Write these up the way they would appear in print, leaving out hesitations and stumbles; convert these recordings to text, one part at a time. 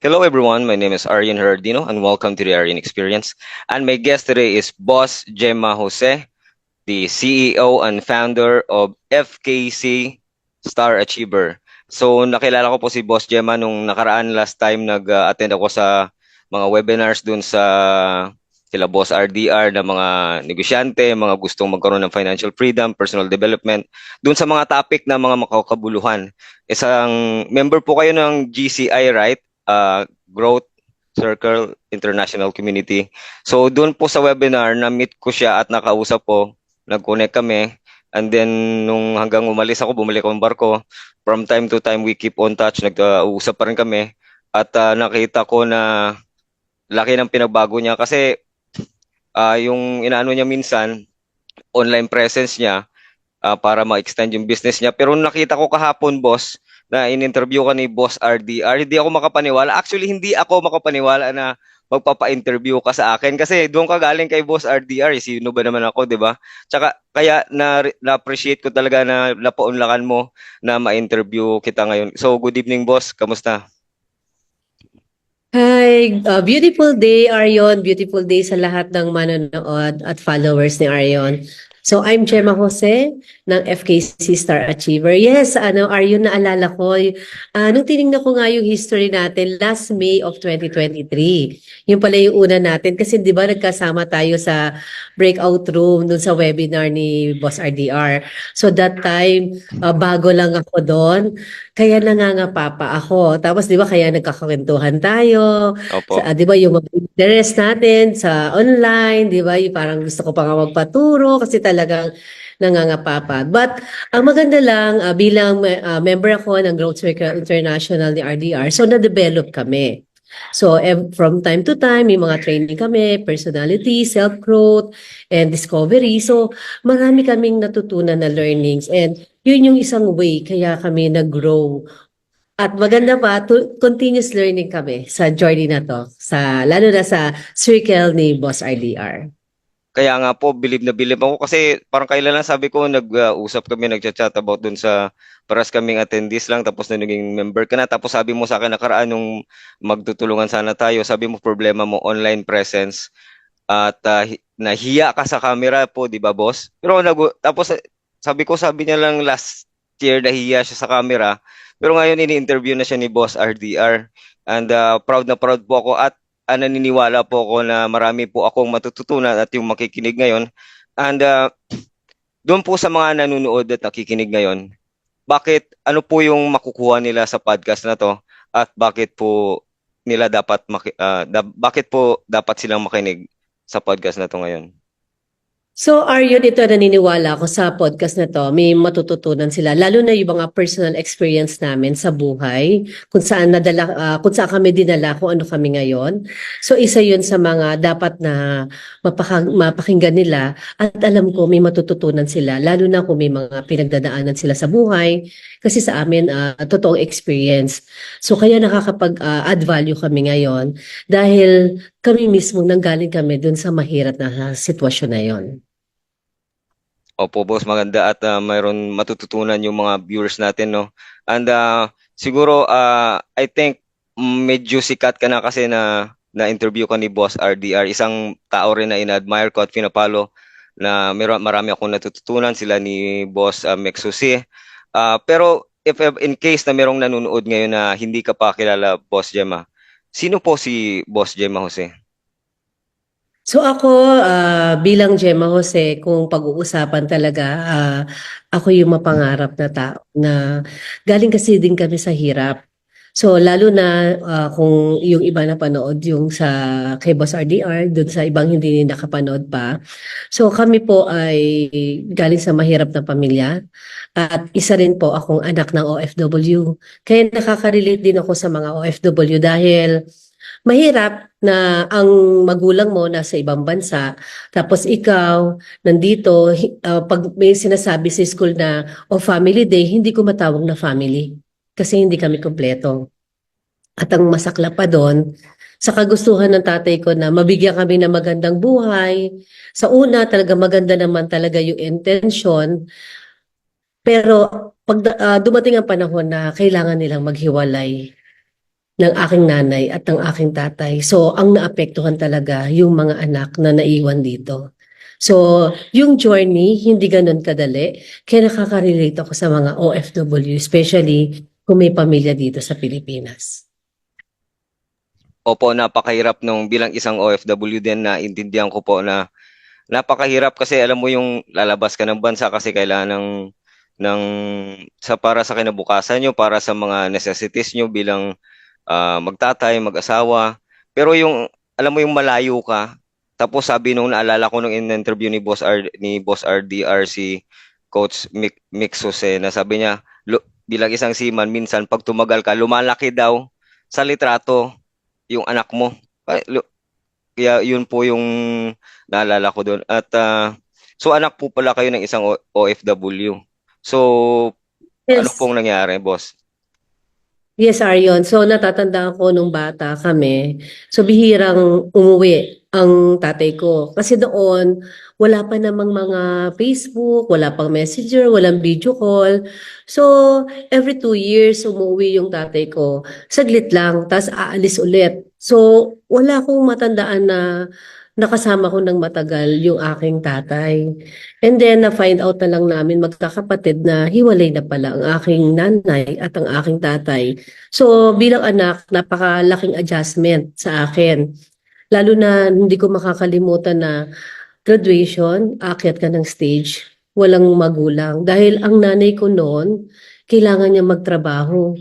Hello everyone, my name is Arian Herardino and welcome to the Arian Experience. And my guest today is Boss Gemma Jose, the CEO and founder of FKC Star Achiever. So nakilala ko po si Boss Gemma nung nakaraan last time nag-attend ako sa mga webinars dun sa sila Boss RDR na mga negosyante, mga gustong magkaroon ng financial freedom, personal development, dun sa mga topic na mga makakabuluhan. Isang member po kayo ng GCI, right? Growth Circle International Community. So doon po sa webinar, na-meet ko siya at nakausap po, nag-connect kami. And then nung hanggang umalis ako, bumalik ako ng barko. From time to time, we keep on touch, nag-uusap pa rin kami. At nakita ko na laki ng pinagbago niya kasi yung inaano niya minsan, online presence niya para ma-extend yung business niya. Pero nakita ko kahapon, boss, na in-interview ka ni Boss RDR, hindi ako makapaniwala. Actually, hindi ako makapaniwala na magpapa-interview ka sa akin kasi doon ka galing kay Boss RDR. Sino ba naman ako, di ba? Tsaka kaya na-appreciate ko talaga na napaunlakan mo na ma-interview kita ngayon. So, good evening, boss. Kamusta? Hi, beautiful day, Arion. Beautiful day sa lahat ng manonood at followers ni Arion. So, I'm Gemma Jose ng FKC Star Achiever. Yes, Arion, naalala ko. Nung tinignan ko nga yung history natin, last May of 2023. Yung pala yung una natin. Kasi di ba nagkasama tayo sa breakout room dun sa webinar ni Boss RDR. So, that time, bago lang ako doon. Kaya nangangapa pa ako. Tapos 'di ba kaya nagkakakwentuhan tayo, Opo. 'di ba yung mga interest natin sa online, 'di ba? Yung parang gusto ko pa nga magpaturo kasi talagang nangangapa pa. But ang maganda lang bilang member ako ng Growth Circle International ni RDR, so na-develop kami. So from time to time, may mga training kami, personality, self-growth, and discovery. So marami kaming natutunan na learnings and yun yung isang way kaya kami nag-grow. At maganda pa, continuous learning kami sa journey na to, lalo na sa circle ni Boss RDR. Kaya nga po, bilib na bilib ako kasi parang kailan lang sabi ko, nag-usap kami, nagchat-chat about dun sa paras kaming attendees lang tapos na naging member ka na. Tapos sabi mo sa akin nakaraan nung magtutulungan sana tayo, sabi mo problema mo online presence at nahiya ka sa camera po, di ba boss? Pero tapos sabi niya lang last year nahiya siya sa camera. Pero ngayon ini-interview na siya ni Boss RDR. And proud na proud po ako at naniniwala po ako na marami po akong matututunan at yung makikinig ngayon. And doon po sa mga nanonood at nakikinig ngayon, ano po yung makukuha nila sa podcast na to at bakit po bakit po dapat silang makinig sa podcast na to ngayon? So Aryon, ito naniniwala ako sa podcast na to, may matututunan sila, lalo na yung mga personal experience namin sa buhay, kung saan kami dinala, kung ano kami ngayon. So isa yun sa mga dapat na mapakinggan nila at alam ko may matututunan sila, lalo na kung may mga pinagdadaanan sila sa buhay, kasi sa amin, totoong experience. So kaya nakakapag-add value kami ngayon dahil kami mismo nanggaling kami dun sa mahirap na sitwasyon na yon. Opo, boss, maganda at mayroon matututunan yung mga viewers natin, no? And siguro, I think medyo sikat ka na kasi na-interview ka ni Boss RDR. Isang tao rin na ina-admire ko at pinapalo na marami akong natututunan sila ni Boss Mexusi. Pero if in case na merong nanonood ngayon na hindi ka pa kilala, Boss Gemma, sino po si Boss Gemma Jose? So ako, bilang Gemma Jose, kung pag-uusapan talaga, ako yung mapangarap na tao na galing kasi din kami sa hirap. So lalo na kung yung iba napanood yung sa kay Boss RDR, dun sa ibang hindi nakapanood pa. So kami po ay galing sa mahirap na pamilya at isa rin po akong anak ng OFW. Kaya nakaka-relate din ako sa mga OFW dahil mahirap na ang magulang mo nasa ibang bansa, tapos ikaw nandito, pag may sinasabi sa school na o family day, hindi ko matawag na family kasi hindi kami kumpleto. At ang masakla pa doon, sa kagustuhan ng tatay ko na mabigyan kami ng magandang buhay, sa una talaga maganda naman talaga yung intention, pero pag dumating ang panahon na kailangan nilang maghiwalay, ng aking nanay at ng aking tatay. So, ang naapektuhan talaga yung mga anak na naiwan dito. So, yung journey, hindi ganun kadali. Kaya nakaka-relate ako sa mga OFW, especially kung may pamilya dito sa Pilipinas. Opo, napakahirap nung bilang isang OFW din na intindihan ko po na napakahirap kasi alam mo yung lalabas ka ng bansa kasi kailangan ng sa para sa kinabukasan nyo, para sa mga necessities nyo bilang magtatay, mag-asawa. Pero yung alam mo yung malayo ka, tapos sabi nung naalala ko nung in-interview ni Boss RDR si Coach Mick Jose na sabi niya bilang isang seaman minsan pag tumagal ka lumalaki daw sa litrato yung anak mo. Kaya yun po yung naalala ko doon. At so anak po pala kayo ng isang OFW. So ano Yes. pong nangyari, boss? Yes, Arion. So natatandaan ko nung bata kami, so bihirang umuwi ang tatay ko. Kasi doon, wala pa namang mga Facebook, wala pang Messenger, walang video call. So every 2 years umuwi yung tatay ko. Saglit lang, tapos aalis ulit. So wala akong matandaan na nakasama ko ng matagal yung aking tatay. And then na-find out na lang namin magkakapatid na hiwalay na pala ang aking nanay at ang aking tatay. So bilang anak, napakalaking adjustment sa akin. Lalo na hindi ko makakalimutan na graduation, aakyat ka ng stage, walang magulang. Dahil ang nanay ko noon, kailangan niya magtrabaho.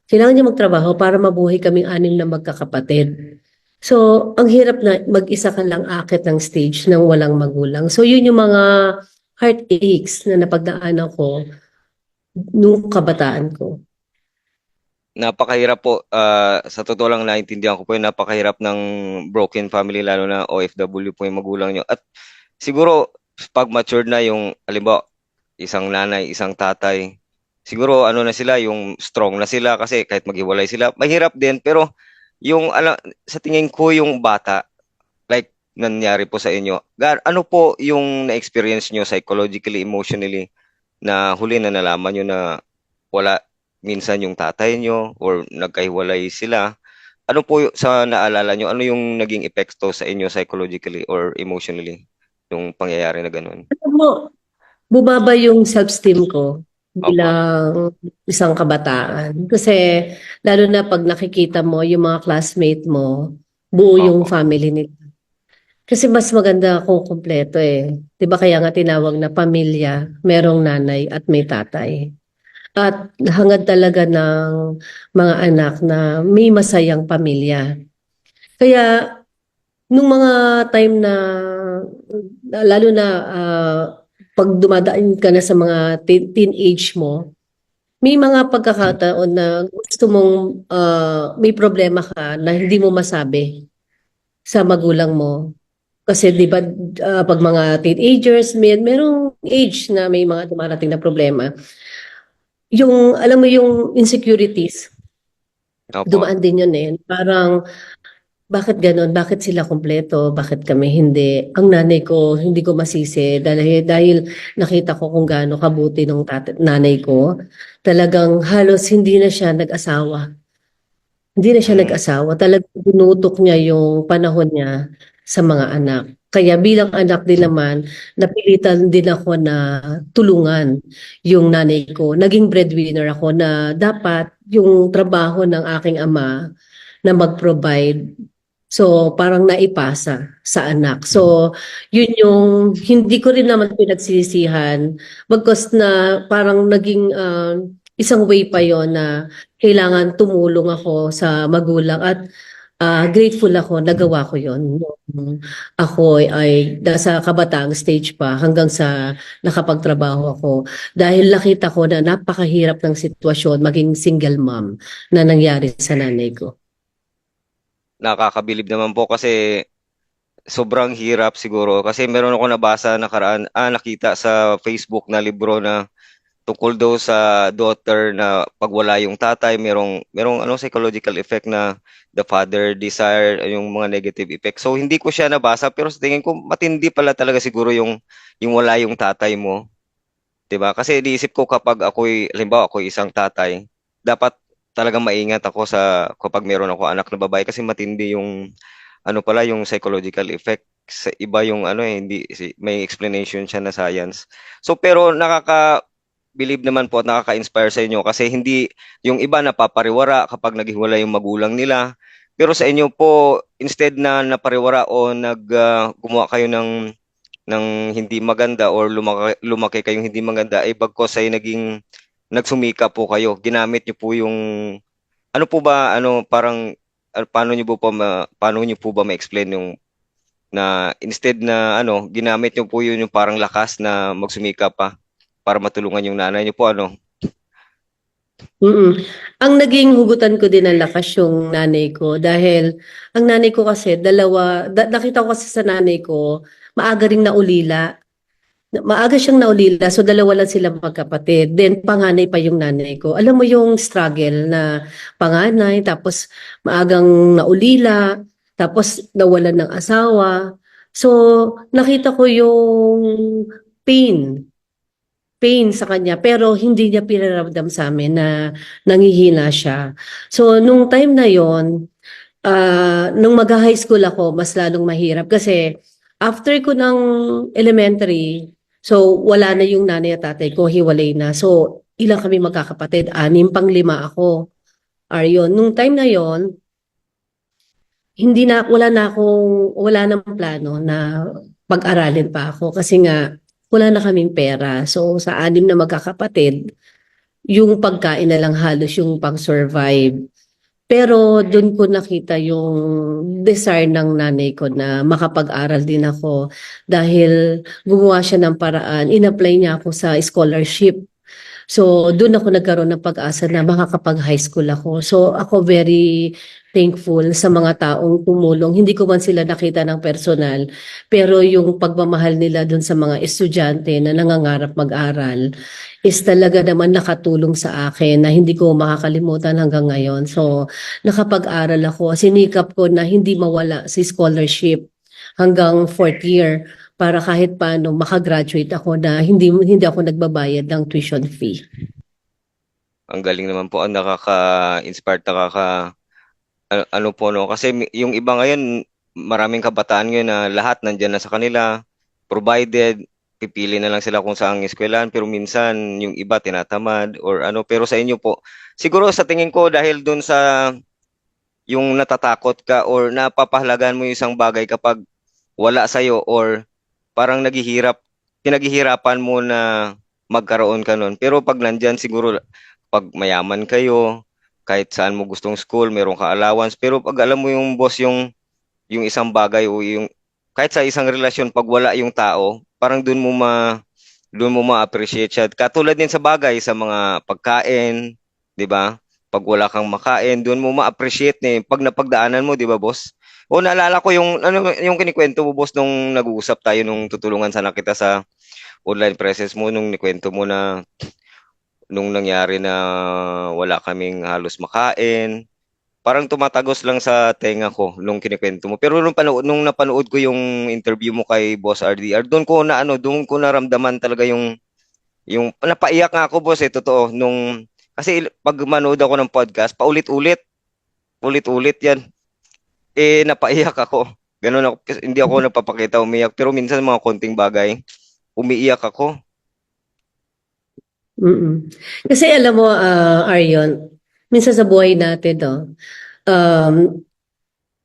Kailangan niya magtrabaho para mabuhay kaming anim na magkakapatid. So, ang hirap na mag-isa ka lang aakyat ng stage nang walang magulang. So, yun yung mga heartaches na napagdaanan ko nung kabataan ko. Napakahirap po. Sa totoo lang naintindihan ko po yung napakahirap ng broken family lalo na OFW po yung magulang nyo. At siguro pag matured na yung halimbawa isang nanay, isang tatay, siguro ano na sila, yung strong na sila kasi kahit maghiwalay sila, mahirap din pero yung sa tingin ko yung bata like nangyari po sa inyo. Ano po yung na-experience nyo psychologically, emotionally na huli na nalaman nyo na wala minsan yung tatay nyo or nagkahiwalay sila. Ano po sa naalala nyo? Ano yung naging epekto sa inyo psychologically or emotionally yung pangyayari na ganun? Alam mo, bumaba yung self-esteem ko Opo. bilang isang kabataan. Kasi lalo na pag nakikita mo yung mga classmate mo, buo yung Opo. family nila. Kasi mas maganda kung kumpleto eh. 'Di ba kaya nga tinawag na pamilya, merong nanay at may tatay. At hangad talaga ng mga anak na may masayang pamilya. Kaya nung mga time lalo na pag dumadaan ka na sa mga teenage mo, may mga pagkakataon na gusto mong may problema ka na hindi mo masabi sa magulang mo. Kasi 'di ba pag mga teenagers, merong age na may mga dumarating na problema. Yung alam mo yung insecurities, Opo. dumaan din yun eh. Parang bakit gano'n? Bakit sila kumpleto? Bakit kami hindi? Ang nanay ko, hindi ko masisi dahil nakita ko kung gaano kabuti nung nanay ko. Talagang halos hindi na siya nag-asawa. Hindi na siya Mm. nag-asawa. Talagang binutok niya yung panahon niya sa mga anak. Kaya bilang anak din naman, napilitan din ako na tulungan yung nanay ko. Naging breadwinner ako na dapat yung trabaho ng aking ama na mag-provide. So, parang naipasa sa anak. So, yun yung hindi ko rin naman pinagsisihan. Bagkus na parang naging isang way pa yon na kailangan tumulong ako sa magulang at grateful ako, nagawa ko yon. Nung ako ay nasa kabataang stage pa hanggang sa nakapagtrabaho ako. Dahil nakita ko na napakahirap ng sitwasyon maging single mom na nangyari sa nanay ko. Nakakabilib naman po kasi sobrang hirap siguro kasi meron ako nabasa nakaraan, nakita sa Facebook na libro na tungkol daw sa daughter na pag wala yung tatay, merong ano psychological effect na the father desire, yung mga negative effect. So hindi ko siya nabasa pero sa tingin ko matindi pala talaga siguro yung wala yung tatay mo, 'di ba? Kasi iniisip ko kapag halimbawa ako'y isang tatay, dapat talagang maingat ako sa kapag meron ako anak na babae kasi matindi yung ano pala yung psychological effect sa iba yung ano eh hindi may explanation siya na science. So pero nakaka-believe naman po at nakaka-inspire sa inyo kasi hindi yung iba napapariwara kapag naghiwalay yung magulang nila. Pero sa inyo po instead na napariwara o gumawa kayo ng hindi maganda or lumaki kayong hindi maganda ay bagkos ay nagsumika po kayo. Ginamit niyo po yung ano po ba ano parang paano niyo po ba ma-explain yung na instead na ano ginamit niyo po yun yung parang lakas na magsumika pa para matulungan yung nanay niyo po ano. Mm. Ang naging hugutan ko din ng lakas yung nanay ko dahil ang nanay ko kasi nakita ko kasi sa nanay ko, maaga ring naulila. Maaga siyang naulila, so dalawa lang sila magkapatid. Then panganay pa yung nanay ko. Alam mo yung struggle na panganay, tapos maagang naulila, tapos nawalan ng asawa. So nakita ko yung pain sa kanya pero hindi niya pinaramdam sa amin na nanghihina siya. So nung time na yon, nung mag-high school ako, mas lalong mahirap kasi after ko ng elementary, so wala na yung nanay at tatay ko, hiwalay na. So ilang kami magkakapatid, 6 pang 5 ako. Aryon, nung time na yon, hindi na wala nang plano na pag-aralin pa ako kasi nga wala na kaming pera. So sa 6 na magkakapatid, yung pagkain na lang halos yung pang-survive. Pero doon ko nakita yung desire ng nanay ko na makapag-aral din ako dahil gumawa siya ng paraan, in-apply niya ako sa scholarship. So, doon ako nagkaroon ng pag-asa na makakapag-high school ako. So, ako very thankful sa mga taong tumulong. Hindi ko man sila nakita ng personal, pero yung pagmamahal nila doon sa mga estudyante na nangangarap mag-aral is talaga naman nakatulong sa akin na hindi ko makakalimutan hanggang ngayon. So, nakapag-aral ako. Sinikap ko na hindi mawala sa scholarship hanggang 4th year para kahit paano makagraduate ako na hindi ako nagbabayad ng tuition fee. Ang galing naman po ang nakaka-inspire ano po no kasi yung iba ngayon maraming kabataan ngayon na lahat nandiyan na sa kanila provided pipili na lang sila kung saang eskwelahan pero minsan yung iba tinatamad or ano pero sa inyo po siguro sa tingin ko dahil dun sa yung natatakot ka or napapahalagan mo yung isang bagay kapag wala sa'yo or parang pinaghihirapan mo na magkaroon ka nun. Pero pag nandyan siguro, pag mayaman kayo, kahit saan mo gustong school, meron ka allowance. Pero pag alam mo yung boss yung isang bagay o yung kahit sa isang relasyon, pag wala yung tao, parang doon mo ma-appreciate siya. Katulad din sa bagay, sa mga pagkain, di ba? Pag wala kang makain, doon mo ma-appreciate pag napagdaanan mo, di ba, boss? O naalala ko yung kinikwento mo, boss, nung nag-uusap tayo nung tutulungan sana kita sa online presence mo, nung nikwento mo na nung nangyari na wala kaming halos makain. Parang tumatagos lang sa tenga ko nung kinikwento mo. Pero nung napanood ko yung interview mo kay Boss RDR, doon ko naramdaman talaga yung napaiyak nga ako boss totoo kasi pag manood ako ng podcast, ulit-ulit yan. Napaiyak ako. Ganun ako, kasi hindi ako nagpapakita umiyak, pero minsan mga konting bagay, umiiyak ako. Mm. Kasi alam mo, Aryon, minsan sa buhay natin, no, um,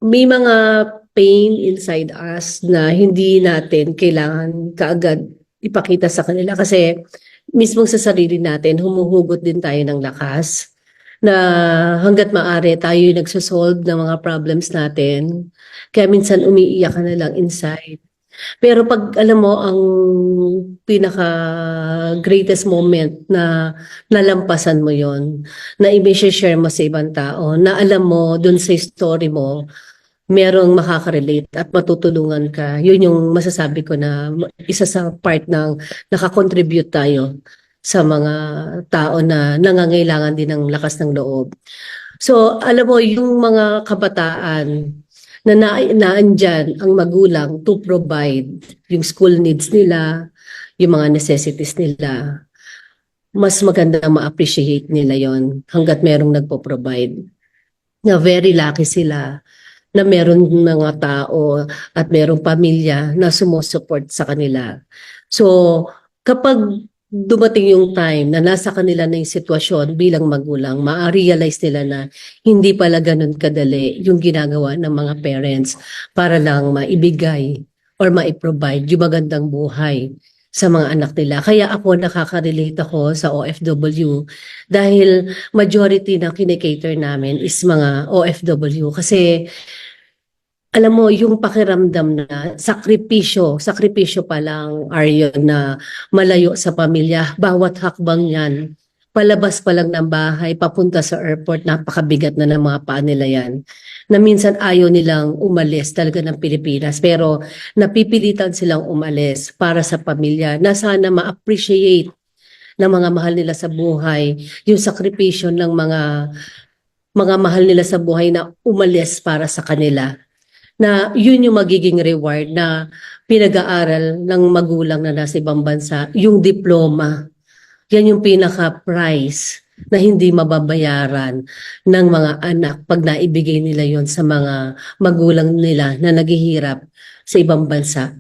may mga pain inside us na hindi natin kailangan kaagad ipakita sa kanila kasi mismong sa sarili natin, humuhugot din tayo ng lakas na hanggat maaari tayo yung nagsosolve ng mga problems natin. Kaya minsan umiiyak ka na lang inside. Pero pag alam mo ang pinaka greatest moment na nalampasan mo yon, na i-share mo sa ibang tao, na alam mo dun sa story mo, merong makaka-relate at matutulungan ka. Yun yung masasabi ko na isa sa part ng nakakontribute tayo sa mga tao na nangangailangan din ng lakas ng loob. So, alam mo, yung mga kabataan naandyan ang magulang to provide yung school needs nila, yung mga necessities nila. mas maganda ma-appreciate nila yon hanggat merong nagpo-provide. Na very lucky sila na meron mga tao at merong pamilya na sumusuport sa kanila. So, kapag dumating yung time na nasa kanila na yung sitwasyon bilang magulang, ma-realize nila na hindi pala ganun kadali yung ginagawa ng mga parents para lang maibigay or maiprovide yung magandang buhay sa mga anak nila. Kaya ako nakaka-relate ako sa OFW dahil majority na kinikater namin is mga OFW kasi alam mo, yung pakiramdam na sakripisyo pa lang, Aryon, na malayo sa pamilya, bawat hakbang yan, palabas pa lang ng bahay, papunta sa airport, napakabigat na ng mga paa nila yan. Na minsan ayaw nilang umalis talaga ng Pilipinas, pero napipilitan silang umalis para sa pamilya, na sana ma-appreciate ng mga mahal nila sa buhay, yung sakripisyo ng mga mahal nila sa buhay na umalis para sa kanila na yun yung magiging reward na pinag-aaral ng magulang na nasa ibang bansa, yung diploma. Yan yung pinaka-prize na hindi mababayaran ng mga anak pag naibigay nila yon sa mga magulang nila na naghihirap sa ibang bansa.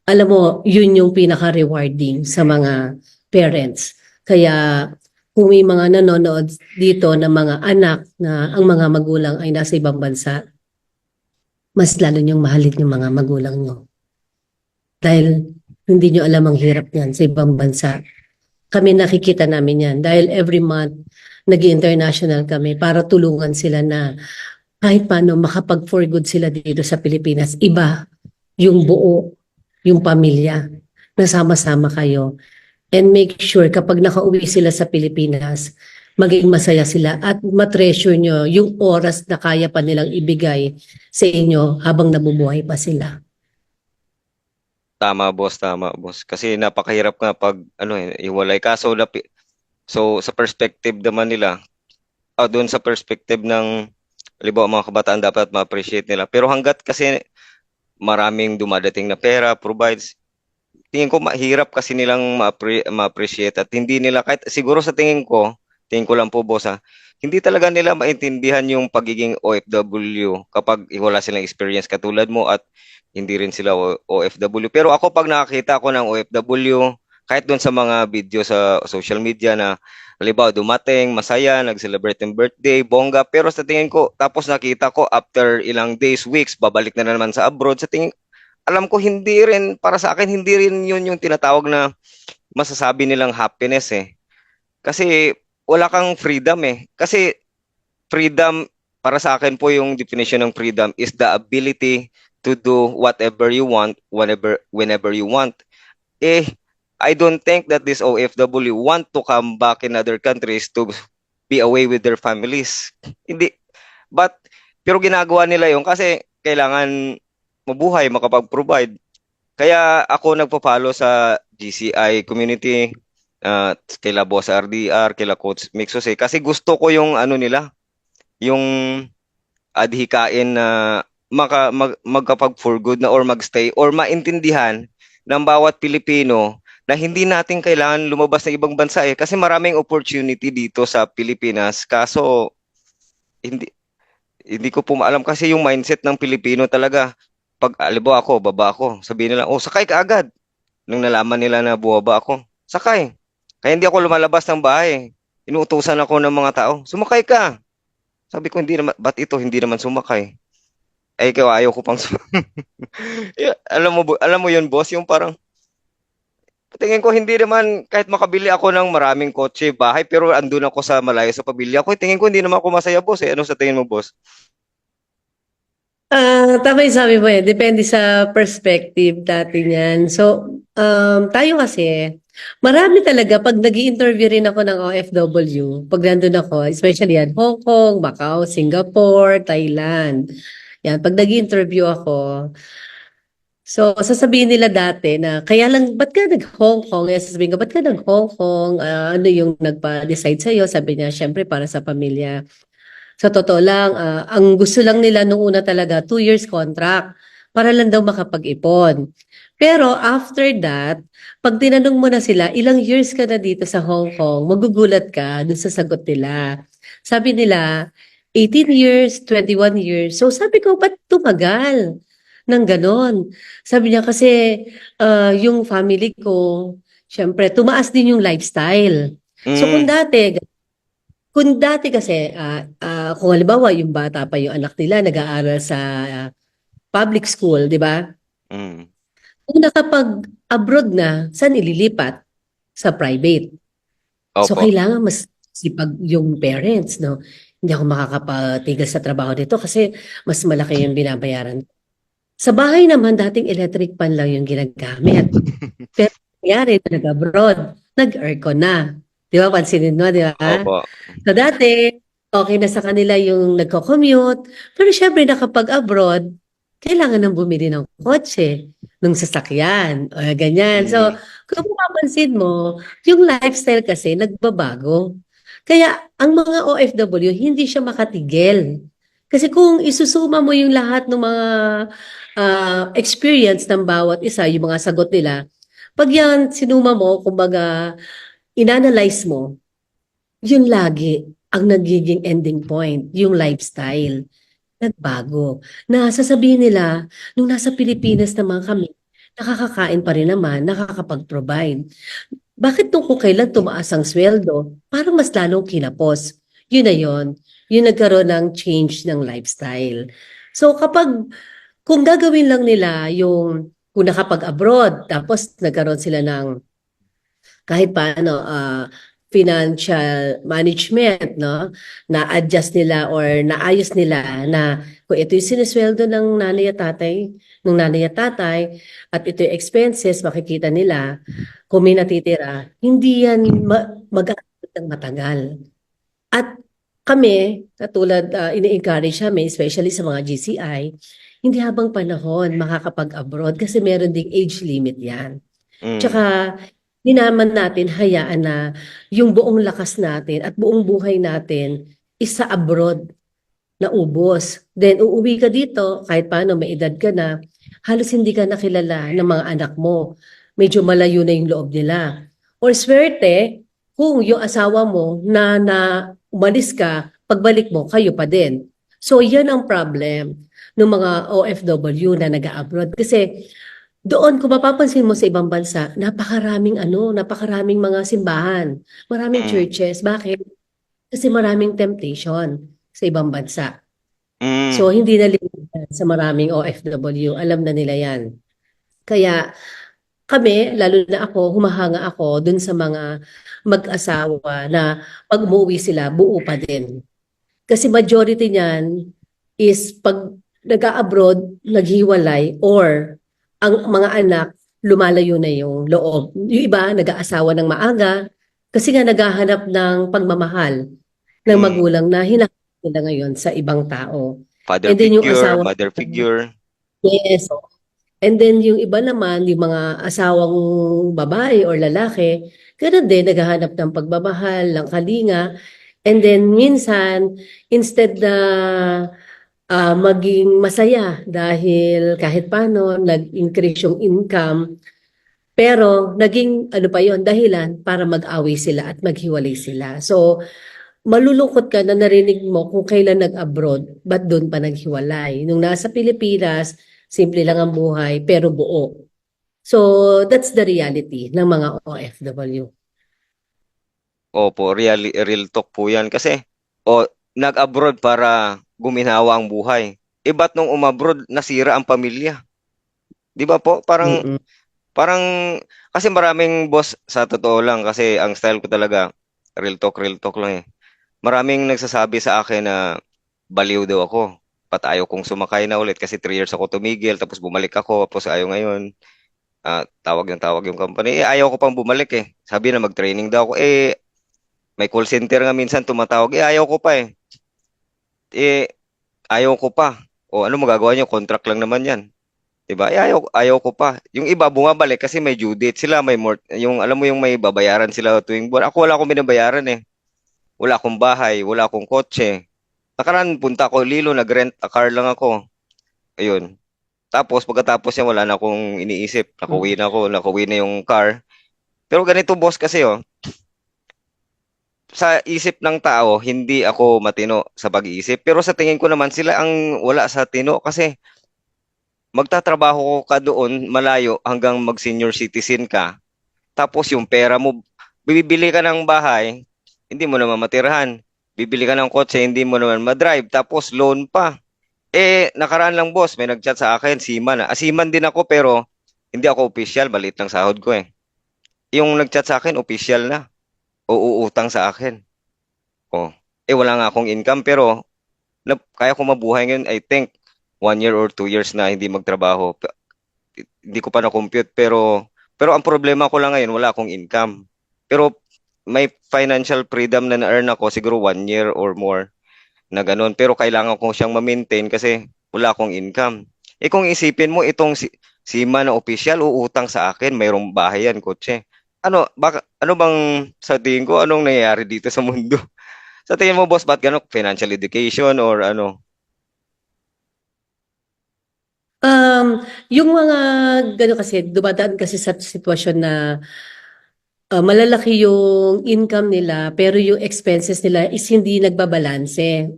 Alam mo, yun yung pinaka-rewarding sa mga parents. Kaya kung may mga nanonood dito na mga anak na ang mga magulang ay nasa ibang bansa, mas lalo niyong mahalin yung mga magulang niyo. Dahil hindi niyo alam ang hirap niyan sa ibang bansa. Kami nakikita namin yan. Dahil every month, nag-international kami para tulungan sila na kahit paano makapag-for good sila dito sa Pilipinas. Iba yung buo, yung pamilya. Nasama-sama kayo. And make sure kapag nakauwi sila sa Pilipinas, maging masaya sila at matreasure nyo yung oras na kaya pa nilang ibigay sa inyo habang nabubuhay pa sila. Tama, boss, tama, boss. Kasi napakahirap nga pag hiwalay ka. So sa perspective naman nila, doon sa perspective ng halimbawa mga kabataan dapat ma-appreciate nila. Pero hanggat kasi maraming dumadating na pera, provides, tingin ko mahirap kasi nilang ma-appreciate at hindi nila kahit siguro sa tingin ko lang po boss hindi talaga nila maintindihan yung pagiging OFW kapag wala silang experience katulad mo at hindi rin sila OFW. Pero ako pag nakakita ko ng OFW, kahit doon sa mga video sa social media na halimbawa dumating, masaya, nag-celebrate ng birthday, bongga, pero sa tingin ko, tapos nakita ko after ilang days, weeks, babalik na naman sa abroad, alam ko hindi rin, para sa akin, hindi rin yun yung tinatawag na masasabi nilang happiness eh. Kasi wala kang freedom eh. Kasi freedom, para sa akin po yung definition ng freedom is the ability to do whatever you want, whenever you want. I don't think that this OFW want to come back in other countries to be away with their families. Hindi. Pero ginagawa nila yun kasi kailangan mabuhay, makapag-provide. Kaya ako nagpo-follow sa GCI community, kila Boss RDR, kila Coach Mixos kasi gusto ko yung nila, yung adhikain na magkapag-for good na or magstay or maintindihan ng bawat Pilipino na hindi natin kailangan lumabas ng ibang bansa kasi maraming opportunity dito sa Pilipinas. Kaso hindi ko po maalam kasi yung mindset ng Pilipino talaga. Pag alibaw ako, baba ako, sabihin nila, sakay ka agad. Nung nalaman nila na buwaba ako, sakay. Kaya hindi ako lumalabas ng bahay. Inuutusan ako ng mga tao, sumakay ka. Sabi ko, hindi naman, ba't ito hindi naman sumakay? Ikaw, ayaw ko pang sumakay. alam mo yun, boss, yung parang, tingin ko hindi naman, kahit makabili ako ng maraming kotse, bahay, pero andun ako sa malayo sa pamilya ko, tingin ko hindi naman ako masaya, boss. Ano sa tingin mo, boss? Tama yung sabi mo depende sa perspective natin yan. So, tayo kasi, marami talaga, pag nag interview rin ako ng OFW, pag nandun ako, especially yan, Hong Kong, Macau, Singapore, Thailand. Yan, pag nag interview ako, so sasabihin nila dati na, kaya lang, ba't ka nag-Hong Kong? Sasabihin ko, ba't ka nag-Hong Kong? Ano yung nagpa-decide sa'yo? Sabi niya, syempre para sa pamilya. Sa totoo lang, ang gusto lang nila nung una talaga, 2 years contract para lang daw makapag-ipon. Pero after that, pag tinanong mo na sila, ilang years ka na dito sa Hong Kong, magugulat ka dun sa sagot nila. Sabi nila, 18 years, 21 years. So sabi ko, ba't tumagal ng ganon? Sabi niya kasi yung family ko, syempre, tumaas din yung lifestyle. So Mm, kung dati kasi, kung halimbawa yung bata pa yung anak nila nag-aaral sa ah, public school, di ba? mm. Kung nakapag-abroad na, saan ililipat? Sa private. So, Opo. kailangan mas sipag yung parents, no? Hindi ako makakapatigil sa trabaho dito kasi mas malaki yung binabayaran. Sa bahay naman, dating electric pan lang yung ginagamit. Pero nangyari, nag-abroad, nag-aircon na. Di ba? Pansinin mo, di ba? Opo. So dati, okay na sa kanila yung nagko-commute. Pero syempre nakapag-abroad, kailangan nang bumili ng kotse, ng sasakyan, o ganyan. So, Mm, kung mapapansin mo, yung lifestyle kasi nagbabago. Kaya ang mga OFW, hindi siya makatigil. Kasi kung isusuma mo yung lahat ng mga experience ng bawat isa, yung mga sagot nila, pag yan sinuma mo, kumbaga, inanalyze mo, yun lagi ang nagiging ending point, yung lifestyle. Nagbago. Na sasabihin nila, nung nasa Pilipinas naman kami, nakakakain pa rin naman, nakakapag-provide. Bakit nung kung kailan tumaas ang sweldo, parang mas lalong kinapos. Yun na yun. Yung nagkaroon ng change ng lifestyle. So kung gagawin lang nila yung, kung nakapag-abroad, tapos nagkaroon sila ng kahit paano financial management, no? Na-adjust nila or naayos nila na kung ito yung sinesweldo ng nanay at tatay, at ito yung expenses, makikita nila, kung may natitira, hindi yan mag-aabot ng matagal. At kami, katulad, ini-encourage kami, especially sa mga GCI, hindi habang panahon makakapag-abroad kasi meron ding age limit yan. mm. Tsaka, di naman natin hayaan na yung buong lakas natin at buong buhay natin is sa abroad na ubos. Then, uuwi ka dito, kahit paano may edad ka na, halos hindi ka nakilala ng mga anak mo. Medyo malayo na yung loob nila. Or swerte, kung yung asawa mo na umalis ka, pagbalik mo, kayo pa din. So, yan ang problem ng mga OFW na nag-abroad. Kasi doon, kung mapapansin mo sa ibang bansa, napakaraming mga simbahan, maraming Mm, churches. Bakit? Kasi maraming temptation sa ibang bansa. So, mm. hindi na limited sa maraming OFW. Alam na nila yan. Kaya kami, lalo na ako, humahanga ako dun sa mga mag-asawa na pag umuwi sila, buo pa din. Kasi majority niyan is pag nag-abroad, naghiwalay, or ang mga anak, lumalayo na yung loob. Yung iba, nag-aasawa ng maaga, kasi nga naghahanap ng pagmamahal ng Mm. magulang na hinahanap nila ngayon sa ibang tao. Father And then yung figure, asawa, mother figure. yes. And then yung iba naman, yung mga asawang babae or lalaki, ganoon din, naghahanap ng pagmamahal, ng kalinga. And then minsan, instead na maging masaya dahil kahit paano nag-increase yung income, pero naging ano pa yon dahilan para mag-away sila at maghiwalay sila. So, malulungkot ka na narinig mo kung kailan nag-abroad, ba't doon pa naghiwalay? Nung nasa Pilipinas, simple lang ang buhay, pero buo. So, that's the reality ng mga OFW. Opo, real talk po yan. Kasi, nag-abroad para guminawa ang buhay. Ba't nung umabroad, nasira ang pamilya? Di ba po? Mm-mm. Parang, kasi maraming boss, sa totoo lang, kasi ang style ko talaga, real talk lang eh. Maraming nagsasabi sa akin na baliw daw ako. Ba't ayaw kong sumakay na ulit kasi 3 years ako tumigil, tapos bumalik ako, tapos ayaw ngayon. Tawag yung company. Ayaw ko pang bumalik eh. Sabi na mag-training daw ako. May call center nga minsan tumatawag. Ayaw ko pa eh. Eh, ayaw ko pa. O ano magagawa niyo? Contract lang naman yan. 'Di ba? Ayaw ko pa. Yung iba bumabalik kasi may due date sila, may more, yung alam mo yung may babayaran sila tuwing buwan. Ako wala akong binabayaran eh. Wala akong bahay, wala akong kotse. Nakaraan punta ko Lilo, nag-rent a car lang ako. Ayun. Tapos pagkatapos yan, wala na akong iniisip. Mm. Nakuwi na yung car. Pero ganito boss kasi sa isip ng tao, hindi ako matino sa pag-iisip. Pero sa tingin ko naman, sila ang wala sa tino kasi magtatrabaho ka doon malayo hanggang mag-senior citizen ka. Tapos yung pera mo, bibili ka ng bahay, hindi mo naman matirahan. Bibili ka ng kotse, hindi mo naman madrive. Tapos loan pa. Nakaraan lang boss, may nag-chat sa akin, seaman. Seaman din ako pero hindi ako official, balit lang sahod ko eh. Yung nag-chat sa akin, official na. Uutang sa akin. Oh. Wala nga akong income pero kaya ko mabuhay ngayon, I think 1 year or 2 years na hindi magtrabaho. Hindi ko pa na-compute pero ang problema ko lang ngayon, wala akong income. Pero may financial freedom na na-earn ako siguro 1 year or more na ganun. Pero kailangan ko siyang ma-maintain kasi wala akong income. Kung isipin mo itong Sima na official, uutang sa akin, mayroong bahay yan, kotse. Ano bang sa tingin ko, anong nangyayari dito sa mundo? Sa tingin mo, boss, ba't gano'n? Financial education or ano? Yung mga gano'n kasi, dumadaan kasi sa sitwasyon na malalaki yung income nila, pero yung expenses nila is hindi nagbabalanse.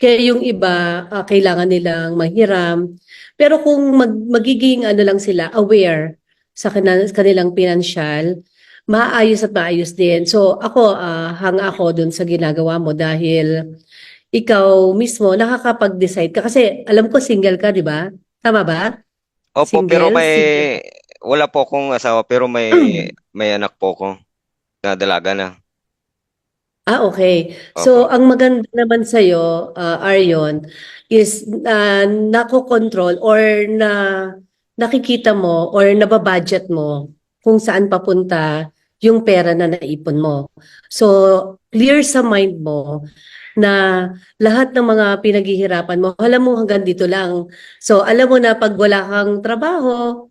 Kaya yung iba, kailangan nilang manghiram. Pero kung magiging ano lang sila, aware sa kanilang financial, maayos at maayos din. So ako, hang ako dun sa ginagawa mo dahil ikaw mismo nakakapag-decide ka. Kasi alam ko single ka, di ba? Tama ba? Opo, pero Single? Single. wala po akong asawa, pero may anak po ko na dalaga na. Okay. Opo. So, ang maganda naman sa'yo, Aryon, is nakokontrol or nakikita mo or nababudget mo kung saan papunta yung pera na naipon mo. So, clear sa mind mo na lahat ng mga pinaghihirapan mo, alam mo hanggang dito lang. So, alam mo na pag wala kang trabaho,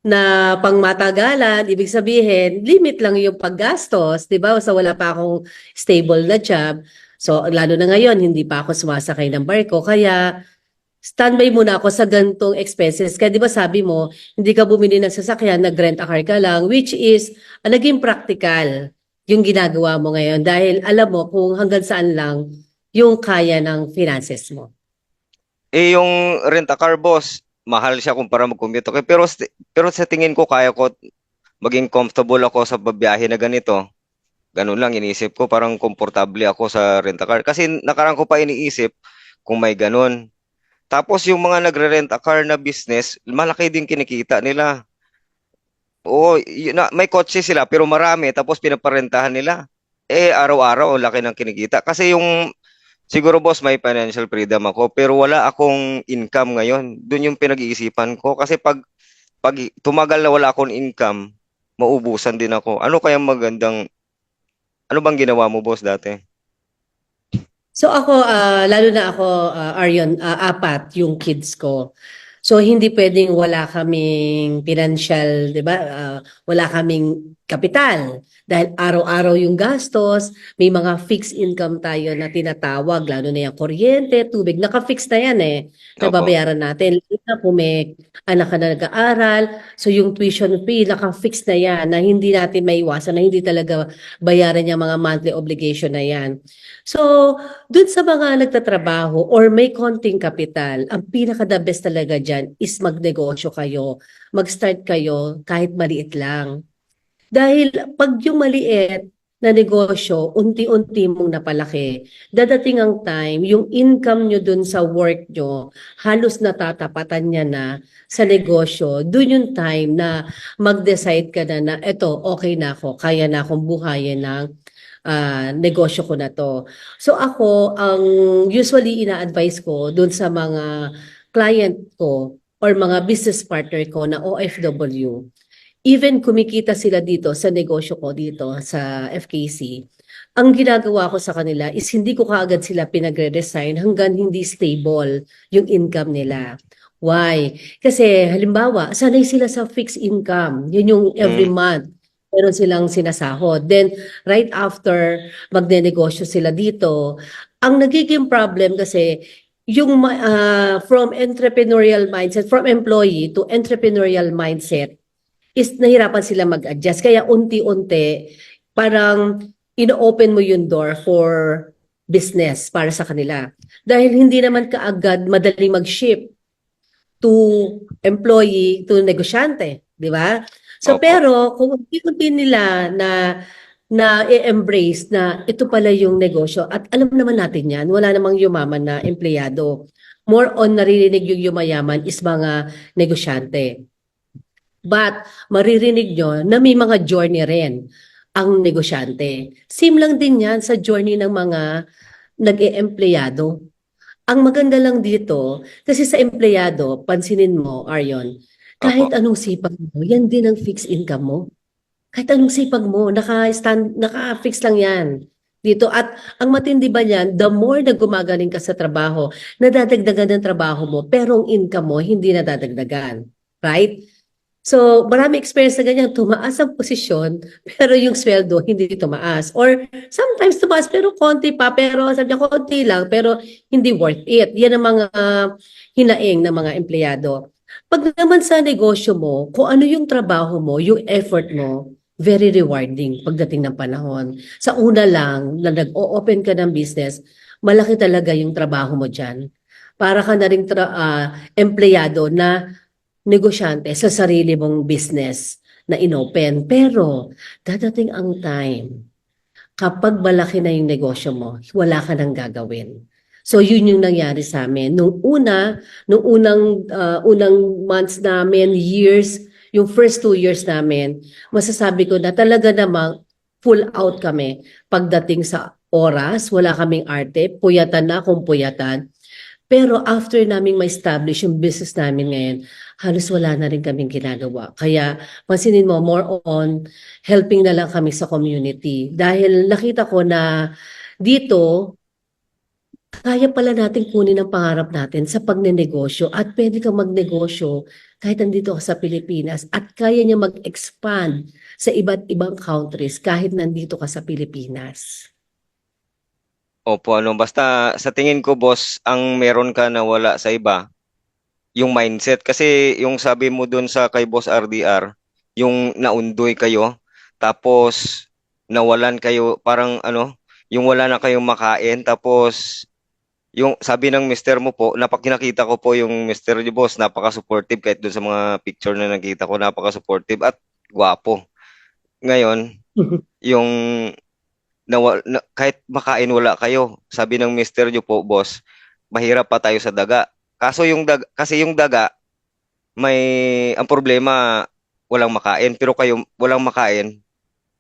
na pangmatagalan, ibig sabihin, limit lang yung paggastos, di ba? So wala pa akong stable na job. So lalo na ngayon, hindi pa ako sumasakay ng barko. Kaya standby muna ako sa gantong expenses. Kaya di ba sabi mo, hindi ka bumili ng sasakyan, nag-rent a car ka lang, which is naging practical yung ginagawa mo ngayon dahil alam mo kung hanggang saan lang yung kaya ng finances mo. Yung rent-a-car, boss, mahal siya kumpara mag-commute. Okay, pero sa tingin ko, kaya ko maging comfortable ako sa babiyahe na ganito. Ganun lang, iniisip ko, parang komportable ako sa rent-a-car. Kasi nakarang ko pa iniisip kung may ganun. Tapos yung mga nagre-rent-a-car na business, malaki din kinikita nila. Oo, may kotse sila pero marami tapos pinaparentahan nila. Araw-araw ang laki ng kinikita. Kasi siguro boss may financial freedom ako pero wala akong income ngayon. Doon yung pinag-iisipan ko kasi pag tumagal na wala akong income, maubusan din ako. Ano bang ginawa mo boss dati? So ako, lalo na ako, Aryon, apat yung kids ko. So hindi pwedeng wala kaming financial, 'di ba? Wala kaming kapital dahil araw-araw yung gastos, may mga fixed income tayo na tinatawag, lalo na yung kuryente, tubig, naka-fix na yan eh. Opo. Nababayaran natin. Lalo na kung may anak ka na nag-aaral, so yung tuition fee, naka-fix na yan, na hindi natin maiwasan, na hindi talaga bayaran yung mga monthly obligation na yan. So, dun sa mga nagtatrabaho or may konting kapital, ang pinaka-the best talaga dyan is magnegosyo kayo. Mag-start kayo kahit maliit lang. Dahil pag yung maliit na negosyo, unti-unti mong napalaki, dadating ang time, yung income nyo dun sa work nyo, halos natatapatan niya na sa negosyo. Dun yung time na mag-decide ka na eto, okay na ako, kaya na akong buhayin ng negosyo ko na to. So ako, ang usually ina-advise ko dun sa mga client ko or mga business partner ko na OFW, even kumikita sila dito sa negosyo ko dito sa FKC, ang ginagawa ko sa kanila is hindi ko kaagad sila pinagre-resign hanggang hindi stable yung income nila. Why? Kasi halimbawa, sanay sila sa fixed income. Yun yung every Mm. month. Meron silang sinasahod. Then, right after magnenegosyo sila dito, ang nagiging problem kasi from entrepreneurial mindset, from employee to entrepreneurial mindset, is nahirapan sila mag-adjust. Kaya unti-unti, parang ino-open mo yung door for business para sa kanila. Dahil hindi naman kaagad madali mag-shift to employee to negosyante, di ba? So Opo. pero kung unti-unti nila na i-embrace na ito pala yung negosyo at alam naman natin yan, wala namang yumaman na empleyado. More on naririnig yung yumayaman is mga negosyante. But maririnig nyo na may mga journey rin ang negosyante. Same lang din yan sa journey ng mga nag-e-empleyado. Ang maganda lang dito, kasi sa empleyado, pansinin mo, Aryon, kahit Opo. anong sipag mo, yan din ang fixed income mo. Kahit anong sipag mo, naka-fix lang yan dito. At ang matindi ba niyan, the more na gumagaling ka sa trabaho, nadadagdagan ng trabaho mo, pero ang income mo, hindi nadadagdagan. Right? So, marami experience na ganyan, tumaas ang posisyon, pero yung sweldo hindi tumaas. Or sometimes tumaas, pero konti pa, pero sabi niya, konti lang, pero hindi worth it. Yan ang mga hinaing ng mga empleyado. Pag naman sa negosyo mo, kung ano yung trabaho mo, yung effort mo, very rewarding pagdating ng panahon. Sa una lang, na nag-o-open ka ng business, malaki talaga yung trabaho mo dyan. Para ka na rin empleyado na negosyante sa sarili mong business na inopen. Pero dadating ang time, kapag malaki na yung negosyo mo, wala ka nang gagawin. So yun yung nangyari sa amin. Nung unang months namin, years, yung first 2 years namin, masasabi ko na talaga namang full out kami. Pagdating sa oras, wala kaming arte, puyatan na kung puyatan. Pero after naming ma-establish yung business namin ngayon, halos wala na rin kaming ginagawa. Kaya pansinin mo, more on helping na lang kami sa community. Dahil nakita ko na dito, kaya pala natin kunin ang pangarap natin sa pagnenegosyo at pwede kang magnegosyo kahit nandito ka sa Pilipinas at kaya niya mag-expand sa iba't ibang countries kahit nandito ka sa Pilipinas. Opo, basta sa tingin ko, boss, ang meron ka na wala sa iba, yung mindset. Kasi yung sabi mo dun sa kay Boss RDR, yung naundoy kayo, tapos nawalan kayo, parang yung wala na kayong makain, tapos yung sabi ng mister mo po, napakinakita ko po yung mister niyo, boss, napaka-supportive kahit dun sa mga picture na nakita ko, napaka-supportive at gwapo. Ngayon, yung kahit makain wala kayo. Sabi ng mister nyo po, boss, mahirap pa tayo sa daga. Kasi yung daga, ang problema, walang makain. Pero kayo, walang makain,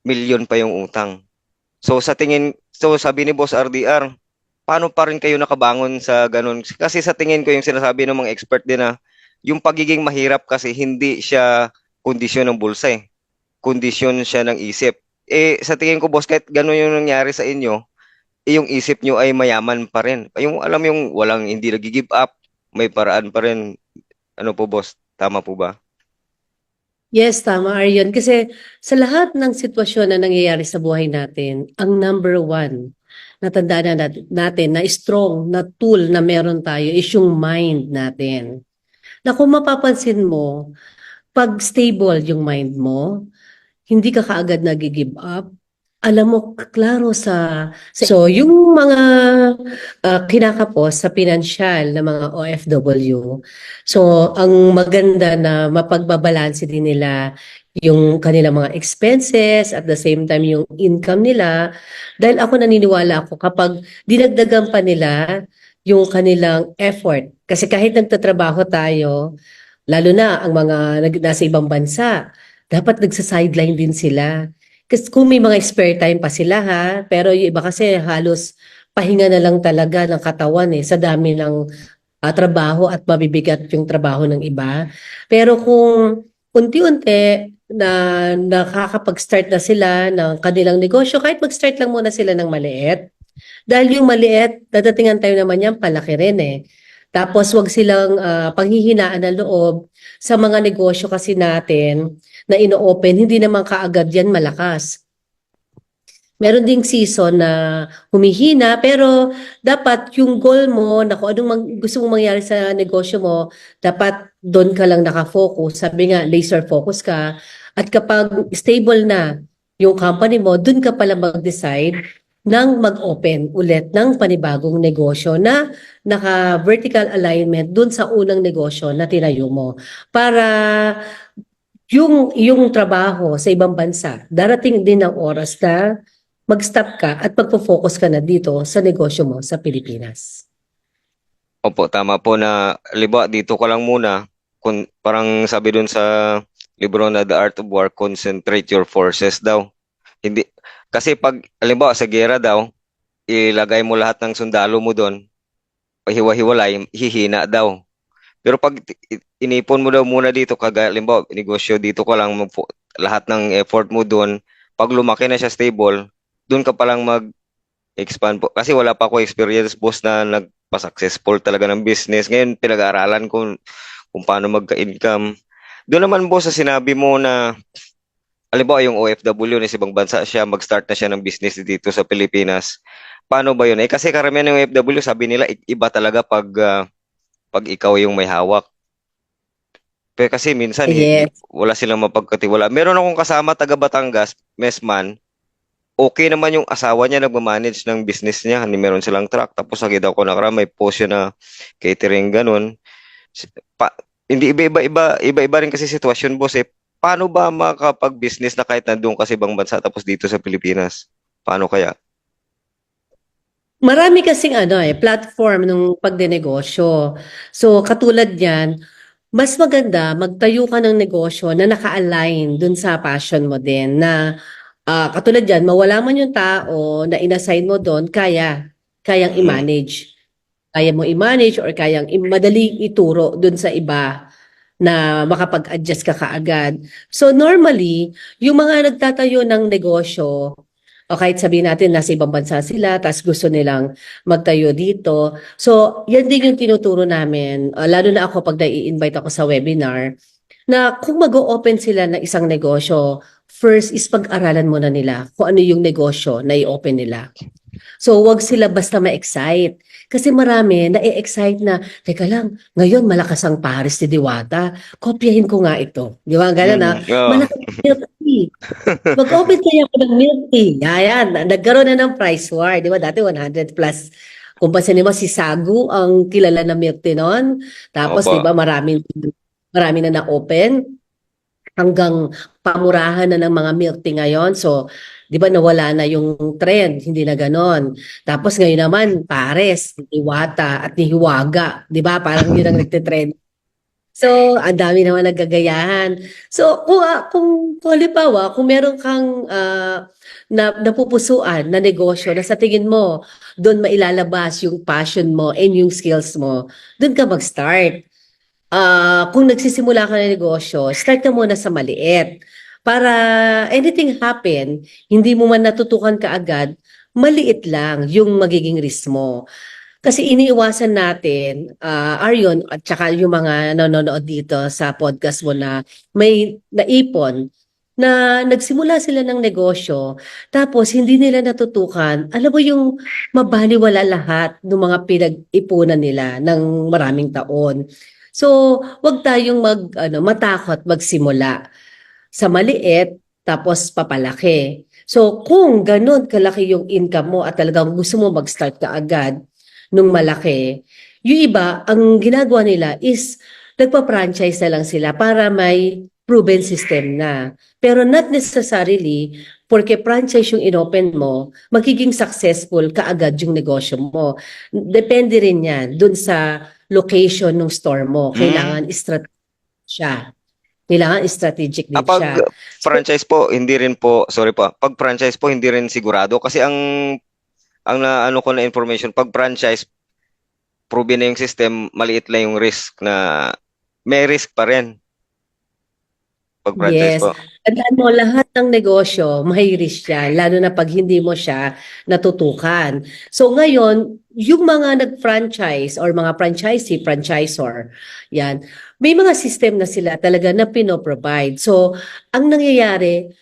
milyon pa yung utang. So sabi ni Boss RDR, paano pa rin kayo nakabangon sa ganun? Kasi sa tingin ko yung sinasabi ng mga expert din na, yung pagiging mahirap kasi hindi siya kondisyon ng bulsa eh. Kondisyon siya ng isip. Sa tingin ko, boss, kahit gano'n yung nangyari sa inyo, yung isip nyo ay mayaman pa rin. Yung alam yung walang hindi nag-give up, may paraan pa rin. Ano po, boss? Tama po ba? Yes, tama, Aryan. Kasi sa lahat ng sitwasyon na nangyayari sa buhay natin, ang number one na tandaan natin na strong na tool na meron tayo is yung mind natin. Na kung mapapansin mo, pag stable yung mind mo, hindi ka kaagad nag-give up. Alam mo, klaro So, yung mga kinakapos sa pinansyal ng mga OFW, so, ang maganda na mapagbabalanse din nila yung kanilang mga expenses at the same time yung income nila. Dahil ako naniniwala ako kapag dinagdagan pa nila yung kanilang effort. Kasi kahit nagtatrabaho tayo, lalo na ang mga nasa ibang bansa, dapat nagsa-sideline din sila. Kasi kung may mga spare time pa sila ha, pero yung iba kasi halos pahinga na lang talaga ng katawan sa dami ng trabaho at mabibigat yung trabaho ng iba. Pero kung unti-unti na nakakapag-start na sila ng kanilang negosyo, kahit mag-start lang muna sila ng maliit, dahil yung maliit, dadatingan tayo naman yan, palaki rin Tapos wag silang panghihinaan ng loob sa mga negosyo kasi natin na ino-open, hindi naman kaagad yan malakas. Meron ding season na humihina, pero dapat yung goal mo na kung anong gusto mong mangyari sa negosyo mo, dapat doon ka lang nakafocus. Sabi nga, laser focus ka. At kapag stable na yung company mo, doon ka pala mag-decide ng mag-open ulit ng panibagong negosyo na naka-vertical alignment doon sa unang negosyo na tinayo mo. Para yung trabaho sa ibang bansa, darating din ang oras na mag-stop ka at magpo-focus ka na dito sa negosyo mo sa Pilipinas. Opo, tama po na, liba, dito ka lang muna. Parang sabi dun sa libro na The Art of War, concentrate your forces daw. Hindi, kasi pag, halimbawa, sa gera daw, ilagay mo lahat ng sundalo mo doon, pahiwa-hiwalay, hihina daw. Pero pag inipon mo daw muna dito, halimbawa, negosyo dito ka lang, lahat ng effort mo doon, pag lumaki na siya stable, doon ka palang mag-expand po. Kasi wala pa ako experience, boss, na nagpa-successful talaga ng business. Ngayon, pinag-aaralan ko kung paano magka-income. Doon naman, boss, sa sinabi mo na halimbawa yung OFW na sa ibang bansa siya, mag-start na siya ng business dito sa Pilipinas. Paano ba yun? Eh, kasi karamihan ng OFW, sabi nila, iba talaga pag ikaw yung may hawak. Pero kasi minsan, Yes. wala silang mapagkatiwala. Meron akong kasama taga Batangas, messman, okay naman yung asawa niya nagmamanage ng business niya. Meron silang truck. Tapos sagid ako nakaraan, may post siya na catering, ganun. Pa, hindi iba-iba rin kasi sitwasyon, boss, eh. Paano ba makapag-business na kahit nandun kasi ibang bansa tapos dito sa Pilipinas? Paano kaya? Marami kasing platform nung pagdenegosyo. So katulad niyan, mas maganda magtayo ka ng negosyo na naka-align dun sa passion mo din na katulad diyan, mawala man yung tao na inassign mo doon, kayang Mm. i-manage. Kaya mo i-manage or kayang madaling ituro dun sa iba na makapag-adjust ka kaagad. So normally, yung mga nagtatayo ng negosyo, o kahit sabihin natin nasa ibang bansa sila, tapos gusto nilang magtayo dito. So yan din yung tinuturo namin, lalo na ako pag nai-invite ako sa webinar, na kung mag-o-open sila ng isang negosyo, first is pag-aralan muna nila kung ano yung negosyo na i-open nila. So, wag sila basta ma-excite. Kasi marami na-excite na, teka lang, ngayon malakas ang Paris ni Diwata. Kopyahin ko nga ito. Di ba? Ganun na, Oo. malakas ang milk tea. Mag-open kaya ako ng milk tea. Ayan, nagkaroon na ng price war. Di ba? Dati 100 plus. Kung pansinin mo, si Sagu ang kilala na milk tea noon. Tapos, di Opo. ba, marami na na-open hanggang pamurahan na ng mga milk tea ngayon. So, 'di ba nawala na yung trend, hindi na ganon. Tapos ngayon naman, Pares, ni Iwata at ni Hiwaga, 'di ba? Parang yun ang nagte-trend. So, ang dami naman naggagayahan. So, kung halimbawa, kung meron kang napupusuan na negosyo na sa tingin mo, doon mailalabas yung passion mo and yung skills mo, doon ka mag-start. Kung nagsisimula ka ng negosyo, start ka muna sa maliit. Para anything happen, hindi mo man natutukan kaagad, maliit lang yung magiging risk mo. Kasi iniiwasan natin, Arion, at saka yung mga nanonood dito sa podcast mo na may naipon, na nagsimula sila ng negosyo, tapos hindi nila natutukan, alam mo yung mabaliwala lahat ng mga pinag-ipunan nila ng maraming taon. So, wag tayong matakot magsimula sa maliit tapos papalaki. So, kung ganun kalaki yung income mo at talagang gusto mo mag-start ka agad nung malaki, yung iba, ang ginagawa nila is nagpa-franchise na lang sila para may proven system na. Pero not necessarily, porque franchise yung inopen mo, magiging successful kaagad yung negosyo mo. Depende rin yan dun sa location ng store mo. Mm. Kailangan strategic din Pag siya. So, franchise po, hindi rin po, sorry po, pag franchise po, hindi rin sigurado. Kasi ang na, ano ko na information, pag franchise, proven na yung system, maliit lang yung risk na may risk pa rin pag franchise yes. po. Tandaan mo, lahat ng negosyo, may risk yan, lalo na pag hindi mo siya natutukan. So ngayon, yung mga nag-franchise or mga franchisee, franchisor, yan, may mga system na sila talaga na pinoprovide. So, ang nangyayari,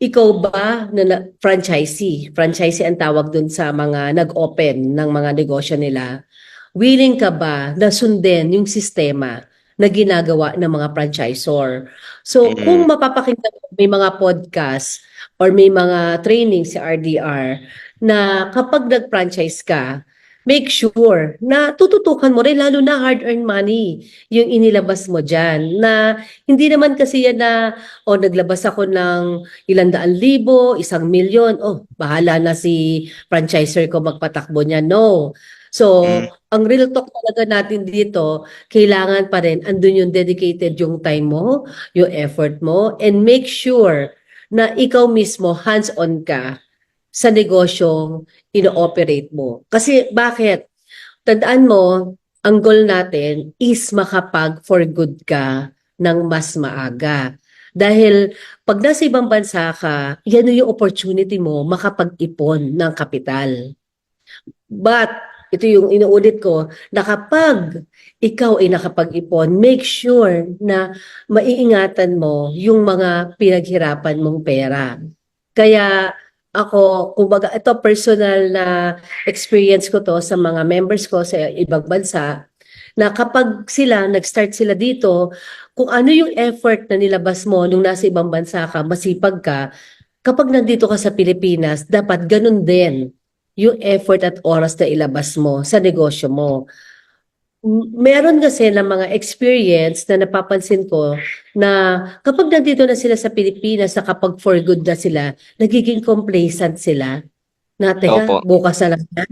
ikaw ba franchisee? Franchisee ang tawag dun sa mga nag-open ng mga negosyo nila. Willing ka ba na sundin yung sistema na ginagawa ng mga franchisor? So, Mm, kung mapapakinggan mo, may mga podcast or may mga training si RDR na kapag nag-franchise ka, make sure na tututukan mo rin lalo na hard-earned money yung inilabas mo dyan. Na hindi naman kasi yan na, o naglabas ako ng 100,000, 1,000,000, oh, bahala na si franchisor ko magpatakbo niya. No. mm, So, ang real talk talaga natin dito, kailangan pa rin andun yung dedicated yung time mo, yung effort mo, and make sure na ikaw mismo hands-on ka sa negosyong ino-operate mo. Kasi bakit? Tandaan mo, ang goal natin is makapag-for good ka ng mas maaga. Dahil pag nasa ibang bansa ka, yan yung opportunity mo makapag-ipon ng kapital. But, ito yung inuulit ko, na kapag ikaw ay nakapag-ipon, make sure na maiingatan mo yung mga pinaghirapan mong pera. Kaya ako, kumbaga, ito personal na experience ko to sa mga members ko sa ibang bansa, na kapag sila, nag-start sila dito, kung ano yung effort na nilabas mo nung nasa ibang bansa ka, masipag ka, kapag nandito ka sa Pilipinas, dapat ganun din yung effort at oras na ilabas mo sa negosyo mo. Meron kasi ng mga experience na napapansin ko na kapag nandito na sila sa Pilipinas, na kapag for good na sila, nagiging complacent sila. Na, teka, opo. bukas na lang yan.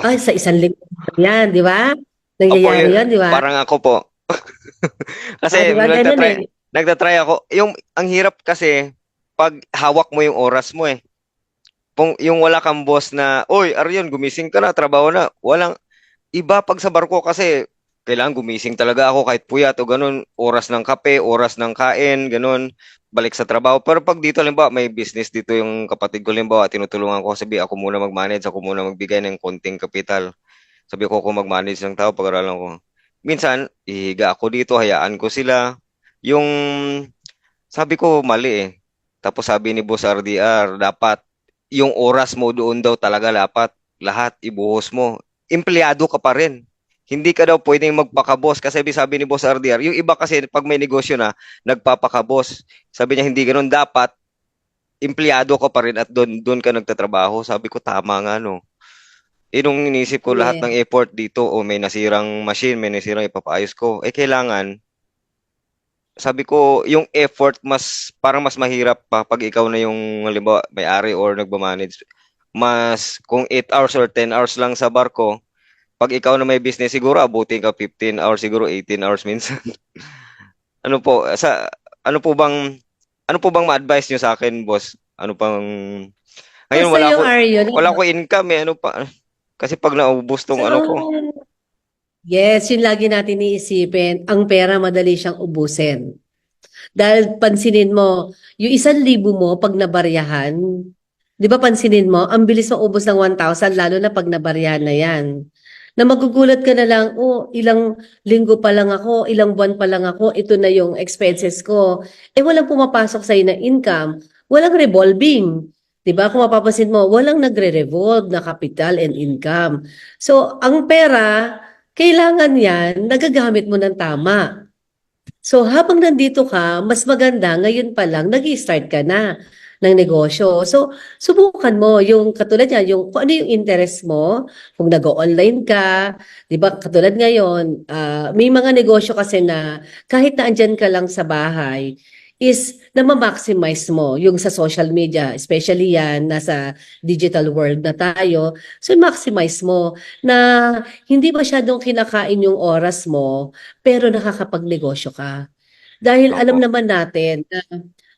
Ay, sa isang linggo na yan, di ba? Opo, Nangyayari yan, di ba? parang ako po. Ah, di Kasi ba? Ganun eh. nagtatry ako. Ang hirap kasi, pag hawak mo yung oras mo eh. Yung wala kang boss na, oy, Aryan, gumising ka na, trabaho na. Walang, iba pag sa barko kasi, kailangan gumising talaga ako kahit puyat o ganun. Oras ng kape, oras ng kain, ganun. Balik sa trabaho. Pero pag dito, limbawa, may business dito yung kapatid ko, limbawa, tinutulungan ko, sabi, ako muna mag-manage, ako muna magbigay ng konting kapital. Sabi ko kung mag-manage ng tao, pag-aralan ko. Minsan, ihiga ako dito, hayaan ko sila. Yung, sabi ko, mali eh. Tapos sabi ni Boss RDR, dapat yung oras mo doon daw talaga dapat lahat ibuhos mo. Empleyado ka pa rin. Hindi ka daw pwedeng magpaka-boss kasi sabi ni Boss RDR, yung iba kasi pag may negosyo na, nagpapaka-boss. Sabi niya hindi ganoon dapat empleyado ka pa rin at doon ka nagtatrabaho. Sabi ko tama nga no. Nung inisip ko lahat Yeah. ng effort dito, o may nasirang machine, may nasirang ipapaayos ko, kailangan, sabi ko, yung effort parang mas mahirap pa pag ikaw na yung, halimbawa, may-ari or nagmamanage. Kung 8 hours or 10 hours lang sa barko, pag ikaw na may business, siguro abutin ka 15 hours, siguro 18 hours minsan. Ano po, ano po bang, ano po bang ma-advise nyo sa akin, boss? Ano pang, ngayon Basta yung Arion, wala ko income eh, ano pa? Kasi pag naubos tong ano ko, so, yes, yun lagi natin iisipin, ang pera madali siyang ubusin. Dahil pansinin mo, yung 1,000 mo pag nabaryahan, di ba pansinin mo, ang bilis maubos ng 1,000 lalo na pag nabaryahan na yan. Na magugulat ka na lang, oh, ilang linggo pa lang ako, ilang buwan pa lang ako, ito na yung expenses ko. Eh walang pumapasok sa'yo na income, walang revolving. Di ba? Kung mapapansin mo, walang nagre-revolve na capital and income. So, ang pera, kailangan yan, nagagamit mo ng tama. So habang nandito ka, mas maganda ngayon pa lang nag-i-start ka na ng negosyo. So subukan mo yung katulad niya, yung kung ano yung interest mo, kung nag-online ka, 'di ba? Katulad ngayon, may mga negosyo kasi na kahit na andyan ka lang sa bahay, is na ma-maximize mo yung sa social media, especially yan, nasa digital world na tayo. So maximize mo na hindi masyadong kinakain yung oras mo, pero nakakapagnegosyo ka. Dahil alam opo, naman natin na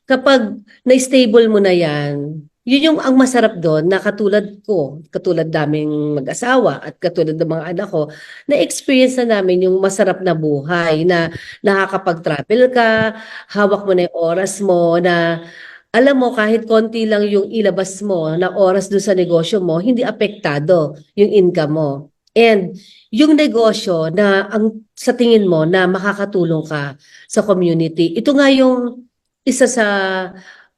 kapag na-stable mo na yan, yun yung ang masarap doon na katulad ko, katulad naming mag-asawa at katulad ng mga anak ko, na-experience na namin yung masarap na buhay na nakakapag-travel ka, hawak mo na yung oras mo na alam mo kahit konti lang yung ilabas mo na oras doon sa negosyo mo, hindi apektado yung income mo. And yung negosyo na ang sa tingin mo na makakatulong ka sa community. Ito nga yung isa sa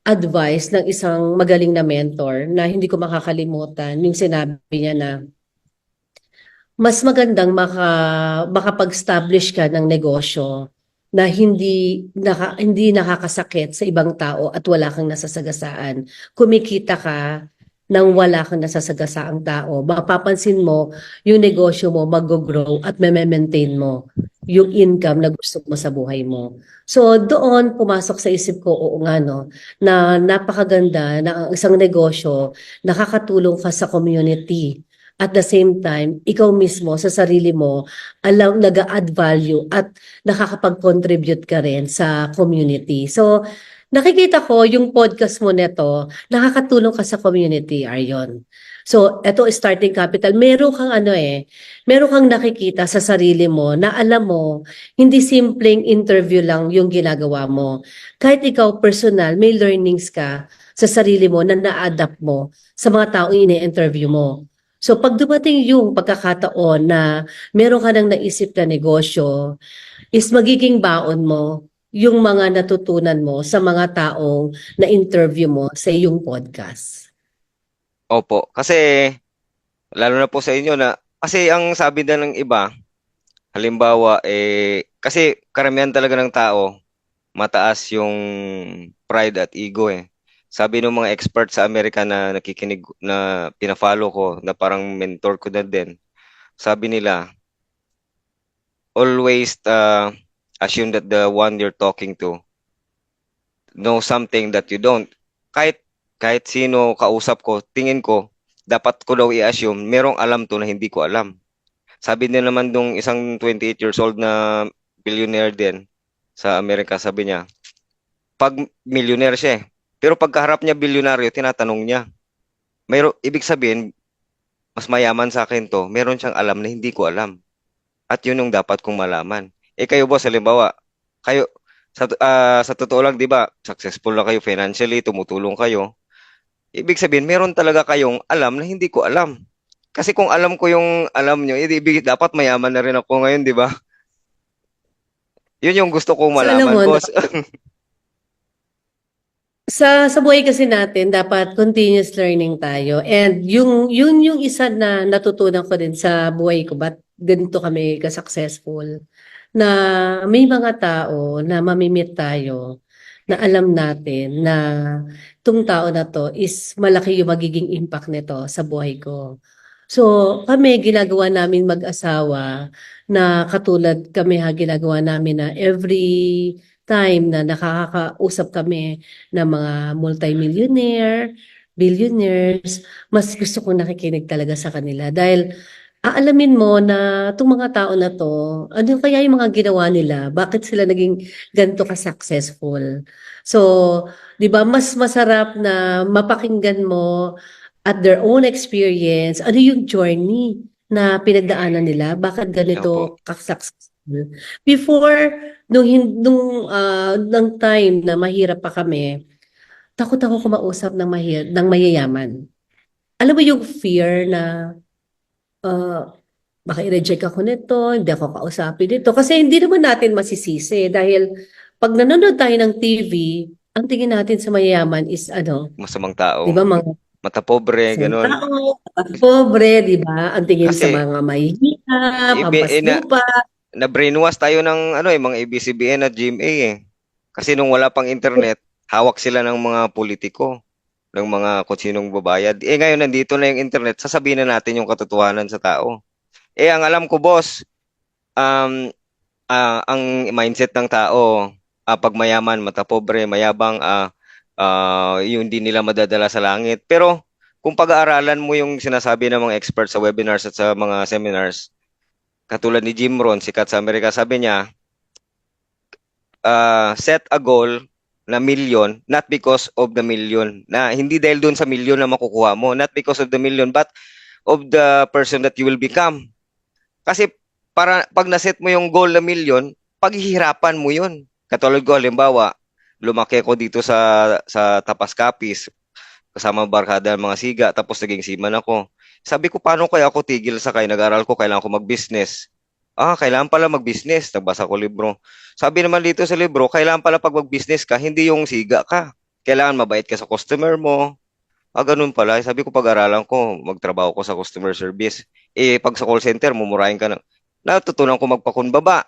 advice ng isang magaling na mentor na hindi ko makakalimutan yung sinabi niya na mas magandang makapag-establish ka ng negosyo na hindi nakakasakit sa ibang tao at wala kang nasasagasaan. Kumikita ka nang wala kang nasasagasaang tao. Mapapansin mo yung negosyo mo mag-grow at maintain mo yung income na gusto mo sa buhay mo. So doon pumasok sa isip ko, oo nga no, na napakaganda na ang isang negosyo nakakatulong ka sa community. At the same time, ikaw mismo sa sarili mo, nag-a-add value at nakakapag-contribute ka rin sa community. So, nakikita ko yung podcast mo neto, nakakatulong ka sa community, Aryon. So, eto starting capital, meron kang nakikita sa sarili mo na alam mo, hindi simpleng interview lang yung ginagawa mo. Kahit ikaw personal, may learnings ka sa sarili mo na na-adapt mo sa mga taong ini-interview mo. So pag dumating yung pagkakataon na meron ka nang naisip na negosyo, is magiging baon mo yung mga natutunan mo sa mga taong na-interview mo sa iyong podcast. Opo, kasi lalo na po sa inyo na kasi ang sabi na ng iba, halimbawa kasi karamihan talaga ng tao mataas yung pride at ego eh. Sabi ng mga expert sa Amerika na nakikinig na pina-follow ko na parang mentor ko na din. Sabi nila, always assume that the one you're talking to know something that you don't. Kahit sino kausap ko, tingin ko dapat ko daw i-assume merong alam to na hindi ko alam. Sabi din naman nung isang 28 years old na billionaire din sa Amerika, sabi niya, pag millionaire siya eh. Pero pagkaharap niya bilyonaryo, tinatanong niya. Ibig sabihin, mas mayaman sa akin to, meron siyang alam na hindi ko alam. At yun yung dapat kong malaman. Kayo boss, halimbawa, kayo, sa totoo lang, di ba, successful na kayo financially, tumutulong kayo. Ibig sabihin, meron talaga kayong alam na hindi ko alam. Kasi kung alam ko yung alam nyo, dapat mayaman na rin ako ngayon, di ba? Yun yung gusto kong So alam malaman, mo, boss. sa buhay kasi natin dapat continuous learning tayo. And yung isa na natutunan ko din sa buhay ko, ba't ganito kami ka-successful, na may mga tao na mamimit tayo na alam natin na itong tao na to is malaki yung magiging impact nito sa buhay ko. So kami ginagawa namin mag-asawa na katulad kami ginagawa namin na every time na nakakausap kami ng mga multimillionaire, billionaires, mas gusto kong nakikinig talaga sa kanila dahil aalamin mo na itong mga tao na 'to, ano kaya yung mga ginawa nila, bakit sila naging ganito ka-successful. So, 'di ba mas masarap na mapakinggan mo at their own experience, ano yung journey na pinagdaanan nila, bakit Opo. ganito ka-successful. Before, nung time na mahirap pa kami, takot ako kumausap ng mayayaman. Alam mo yung fear na, ah baka i-reject ako nito, hindi ako kausapin nito. Kasi hindi naman natin masisisi dahil pag nanonood tayo ng TV, ang tingin natin sa mayayaman is ano, Masamang di tao. ba mga Mata pobre, isang ganun. tao, pobre, di ba? Ang tingin sa Kasi, mga mahihirap, ibi, hampas lupa. na-brainwash tayo ng mga ABCBN at GMA eh. Kasi nung wala pang internet, hawak sila ng mga politiko, ng mga kung sinong babayad. Ngayon nandito na yung internet, sasabihin na natin yung katotohanan sa tao. Ang alam ko, boss, um, ang mindset ng tao, pag mayaman, mata pobre, mayabang, yung hindi nila madadala sa langit. Pero kung pag-aaralan mo yung sinasabi ng mga experts sa webinars at sa mga seminars, katulad ni Jim Rohn, sikat sa Amerika, sabi niya, set a goal na million, not because of the million. Na hindi dahil doon sa million na makukuha mo, not because of the million, but of the person that you will become. Kasi para pag naset mo yung goal na million, paghihirapan mo yun. Katulad ko, halimbawa, lumaki ako dito sa Tapas Capiz, kasama barkada ng mga siga, tapos naging seaman ako. Sabi ko, paano kaya ako tigil sakay? Nag-aral ko, kailangan ko mag-business. Kailangan pala mag-business. Nagbasa ko libro. Sabi naman dito sa libro, kailangan pala pag mag-business ka, hindi yung siga ka. kailangan mabait ka sa customer mo. Ganun pala. Sabi ko, pag-aralan ko, magtrabaho ko sa customer service. Pag sa call center, mumurahin ka na. Natutunan ko magpakumbaba.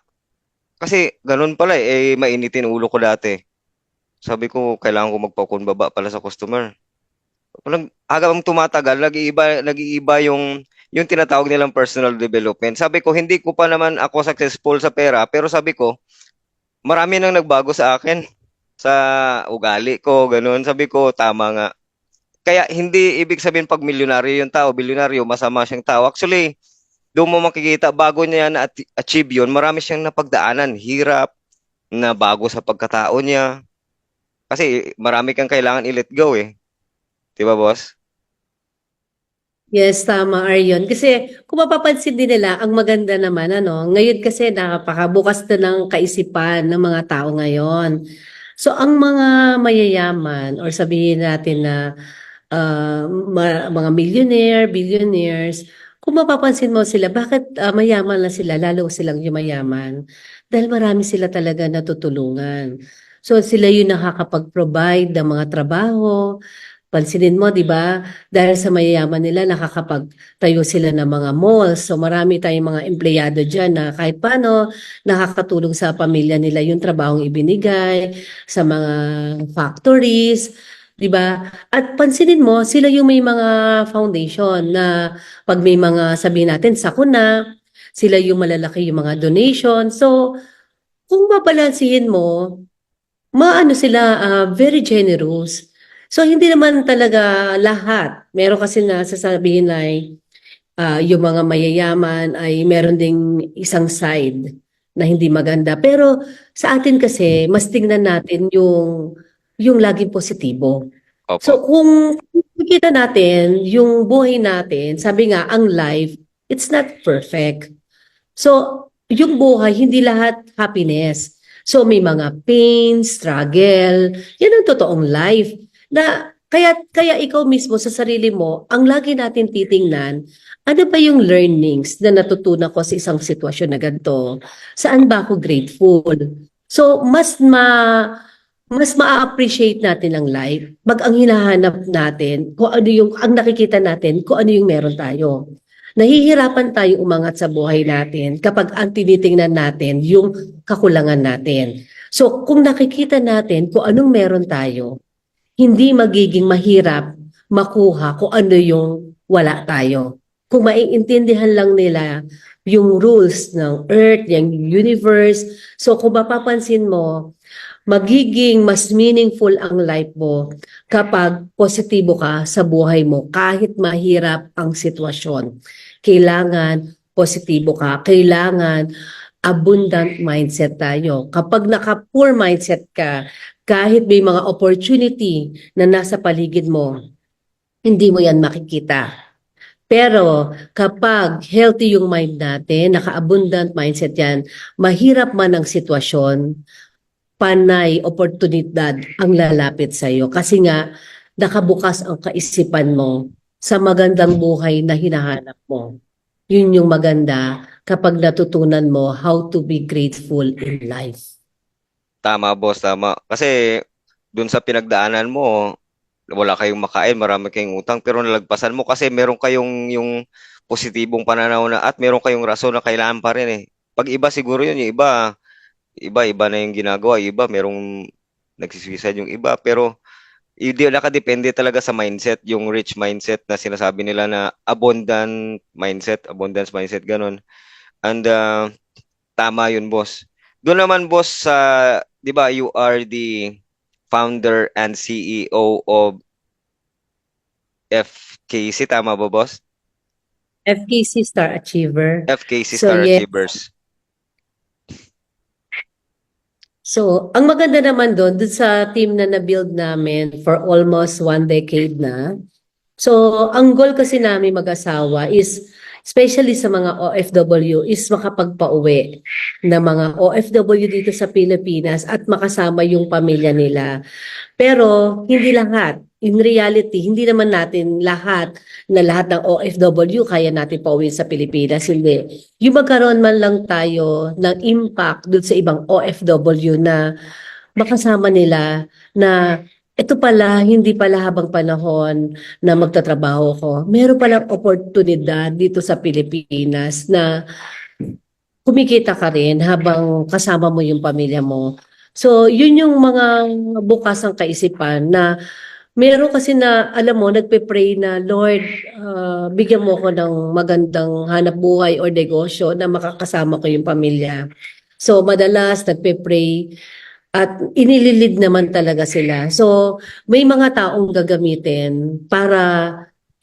Kasi ganun pala mainitin ulo ko dati. Sabi ko, kailangan ko magpakumbaba pala sa customer. Habang tumatagal, nag-iiba yung tinatawag nilang personal development. Sabi ko, hindi ko pa naman ako successful sa pera, pero sabi ko, marami nang nagbago sa akin sa ugali ko, ganun. Sabi ko, tama nga. Kaya hindi ibig sabihin pag milyonaryo yung tao, bilyonaryo, masama siyang tao. Actually, doon mo makikita, bago niya na-achieve yun, marami siyang napagdaanan, hirap, na bago sa pagkatao niya. Kasi marami kang kailangan i-let go eh. Di ba, boss? Yes, tama, Aryon. Kasi kung mapapansin din nila, ang maganda naman, ngayon kasi napakabukas na ng kaisipan ng mga tao ngayon. So, ang mga mayayaman, or sabihin natin na mga millionaire, billionaires, kung mapapansin mo sila, bakit mayaman na sila, lalo silang yumayaman? Dahil marami sila talaga natutulungan. So, sila yung nakakapag-provide ng mga trabaho. Pansinin mo, di ba? Dahil sa mayayaman nila, nakakapagtayo sila ng mga malls. So marami tayong mga empleyado dyan na kahit paano nakakatulong sa pamilya nila yung trabahong ibinigay sa mga factories, di ba? At pansinin mo, sila yung may mga foundation na pag may mga sabihin natin sakuna, sila yung malalaki yung mga donation. So kung babalansihin mo, maano sila, very generous. So hindi naman talaga lahat. Meron kasi na sasabihin na yung mga mayayaman ay meron ding isang side na hindi maganda. Pero sa atin kasi, mas tingnan natin yung laging positibo. Opo. So kung nakikita natin yung buhay natin, sabi nga, ang life, it's not perfect. So, yung buhay, hindi lahat happiness. So, may mga pain, struggle, yan ang totoong life. Na, kaya ikaw mismo sa sarili mo, ang lagi natin titingnan, ano ba yung learnings na natutunan ko sa isang sitwasyon na ganito? Saan ba ako grateful? So, mas ma-appreciate natin ang life pag ang hinahanap natin, kung ano yung, ang nakikita natin, kung ano yung meron tayo. Nahihirapan tayong umangat sa buhay natin kapag ang tinitingnan natin yung kakulangan natin. So kung nakikita natin kung anong meron tayo, hindi magiging mahirap makuha kung ano yung wala tayo. Kung maiintindihan lang nila yung rules ng earth, yung universe. So kung mapapansin mo, magiging mas meaningful ang life mo kapag positibo ka sa buhay mo kahit mahirap ang sitwasyon. Kailangan positibo ka, kailangan abundant mindset tayo. Kapag naka-poor mindset ka, kahit may mga opportunity na nasa paligid mo, hindi mo yan makikita. Pero kapag healthy yung mind natin, naka-abundant mindset yan, mahirap man ang sitwasyon, panay oportunidad ang lalapit sa iyo kasi nga nakabukas ang kaisipan mo sa magandang buhay na hinahanap mo. Yun yung maganda kapag natutunan mo how to be grateful in life. Tama, boss, tama. Kasi dun sa pinagdaanan mo, wala kayong makain, marami kayong utang, pero nalagpasan mo kasi meron kayong yung positibong pananaw na at meron kayong rason na kailangan pa rin eh. Pag iba siguro yun, yung iba na yung ginagawa, yung iba merong nagsisuicide yung iba, pero hindi nakadepende talaga sa mindset, yung rich mindset na sinasabi nila na abundance mindset, ganun. And tama yun, boss. Doon naman, boss, sa, di ba, you are the founder and CEO of FKC, tama ba, boss? FKC Star Achiever. FKC So Star yes, Achievers. so ang maganda naman doon sa team na na-build namin for almost 1 decade na. So, ang goal kasi namin mag-asawa is, especially sa mga OFW, is makapagpauwi na mga OFW dito sa Pilipinas at makasama yung pamilya nila. Pero, hindi lahat. In reality, hindi naman natin lahat ng OFW kaya natin pauwi sa Pilipinas. Hindi. Yung magkaroon man lang tayo ng impact dun sa ibang OFW na makasama nila na ito pala, hindi pala habang panahon na magtatrabaho ko, meron palang oportunidad dito sa Pilipinas na kumikita ka rin habang kasama mo yung pamilya mo. So, yun yung mga bukas ng kaisipan na meron kasi na, alam mo, nagpe-pray na, Lord, bigyan mo ko ng magandang hanap buhay o negosyo na makakasama ko yung pamilya. So, madalas nagpe-pray at inililid naman talaga sila. So, may mga taong gagamitin para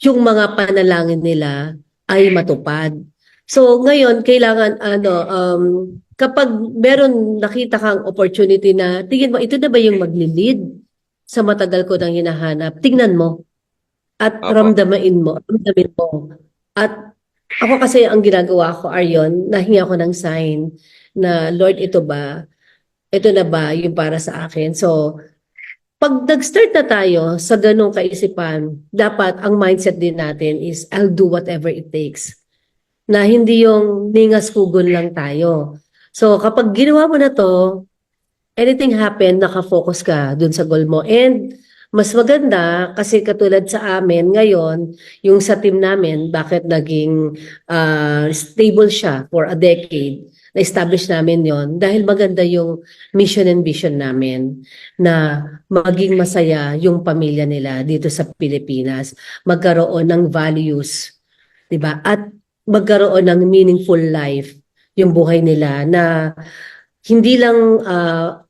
yung mga panalangin nila ay matupad. So, ngayon, kailangan, kapag meron nakita kang opportunity na, tingin mo, ito na ba yung maglilid sa matagal ko nang hinahanap? Tingnan mo at Opo. ramdamin mo. At ako kasi ang ginagawa ko, Aryon, nahingi ako ng sign na, Lord, ito ba? Ito na ba yung para sa akin? So, pag nag-start na tayo sa ganong kaisipan, dapat ang mindset din natin is, I'll do whatever it takes. Na hindi yung ningas kugon lang tayo. So, kapag ginawa mo na to, anything happen, nakafocus ka dun sa goal mo. And mas maganda kasi katulad sa amin ngayon, yung sa team namin, bakit naging stable siya for a decade, na-establish namin yon dahil maganda yung mission and vision namin na maging masaya yung pamilya nila dito sa Pilipinas, magkaroon ng values, 'di ba? At magkaroon ng meaningful life yung buhay nila na hindi lang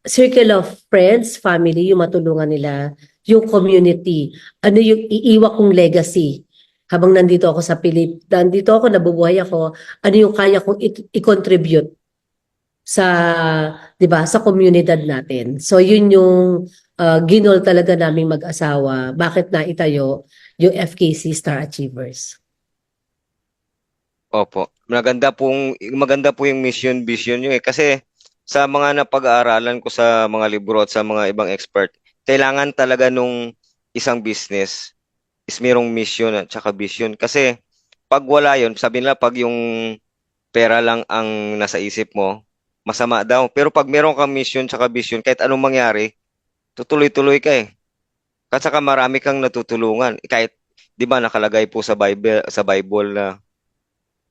circle of friends, family, yung matulungan nila, yung community. Ano yung iiwan kong legacy habang nandito ako sa nandito ako, nabubuhay ako, ano yung kaya kong i-contribute sa, 'di ba, sa komunidad natin. So yun yung ginol talaga naming mag-asawa. Bakit na itayo yung FKC Star Achievers? Opo. Maganda po yung mission vision niyo eh kasi sa mga napag-aaralan ko sa mga libro at sa mga ibang expert, kailangan talaga nung isang business is merong mission at saka vision kasi pag wala yun, sabi nila pag yung pera lang ang nasa isip mo, masama daw. Pero pag meron kang mission tsaka vision, kahit anong mangyari, tutuloy-tuloy ka eh. At saka marami kang natutulungan. Kahit, di ba nakalagay po sa Bible na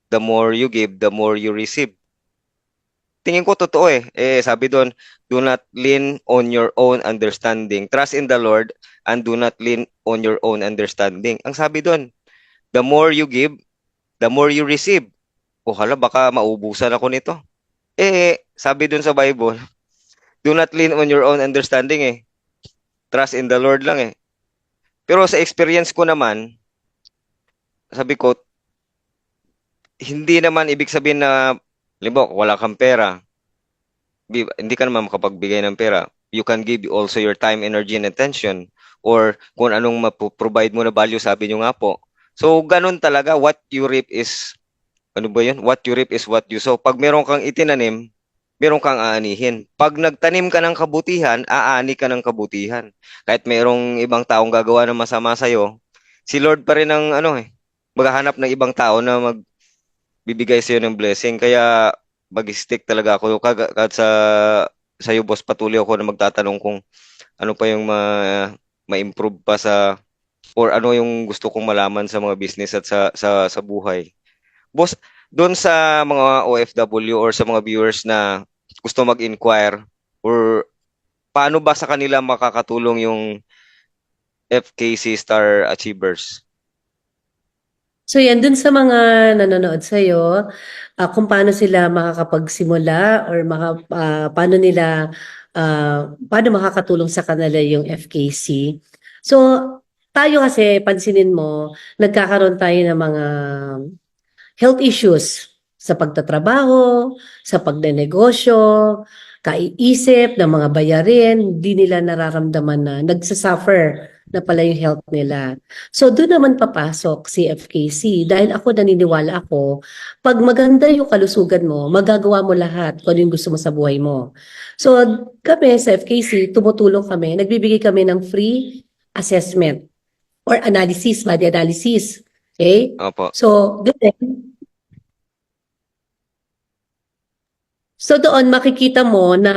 the more you give, the more you receive. Tingin ko totoo eh. Sabi doon, do not lean on your own understanding. Trust in the Lord and do not lean on your own understanding. Ang sabi doon, the more you give, the more you receive. O hala, baka maubusan ako nito. Sabi doon sa Bible, do not lean on your own understanding eh. Trust in the Lord lang eh. Pero sa experience ko naman, sabi ko, hindi naman ibig sabihin na, limbawa, wala kang pera, hindi ka naman makapagbigay ng pera. You can give also your time, energy, and attention. Or kung anong provide mo na value, sabi nyo nga po. So, ganun talaga, what you reap is, ano ba yun? What you reap is what you sow. Pag meron kang itinanim, meron kang aanihin. Pag nagtanim ka ng kabutihan, aani ka ng kabutihan. Kahit merong ibang taong gagawa ng masama sa'yo, si Lord pa rin ang ano eh, maghahanap ng ibang tao na magbibigay sa'yo ng blessing. Kaya mag-stick talaga ako. Kahit sa'yo, boss, patuloy ako na magtatanong kung ano pa yung ma-improve pa sa or ano yung gusto kong malaman sa mga business at sa buhay. Boss, doon sa mga OFW or sa mga viewers na gusto mag-inquire or paano ba sa kanila makakatulong yung FKC Star Achievers? So yan, dun sa mga nanonood sa'yo, kung paano sila makakapagsimula or paano makakatulong sa kanila yung FKC. So tayo kasi, pansinin mo, nagkakaroon tayo ng mga health issues sa pagtatrabaho, sa pagnenegosyo, kaiisip ng mga bayarin, hindi nila nararamdaman na nagsasuffer na pala yung health nila. So doon naman papasok si FKC dahil ako naniniwala ako, pag maganda yung kalusugan mo, magagawa mo lahat kung ano yung gusto mo sa buhay mo. So kami sa FKC, tumutulong kami, nagbibigay kami ng free assessment or analysis, body analysis. Okay? Opo. So, ganun. So doon makikita mo na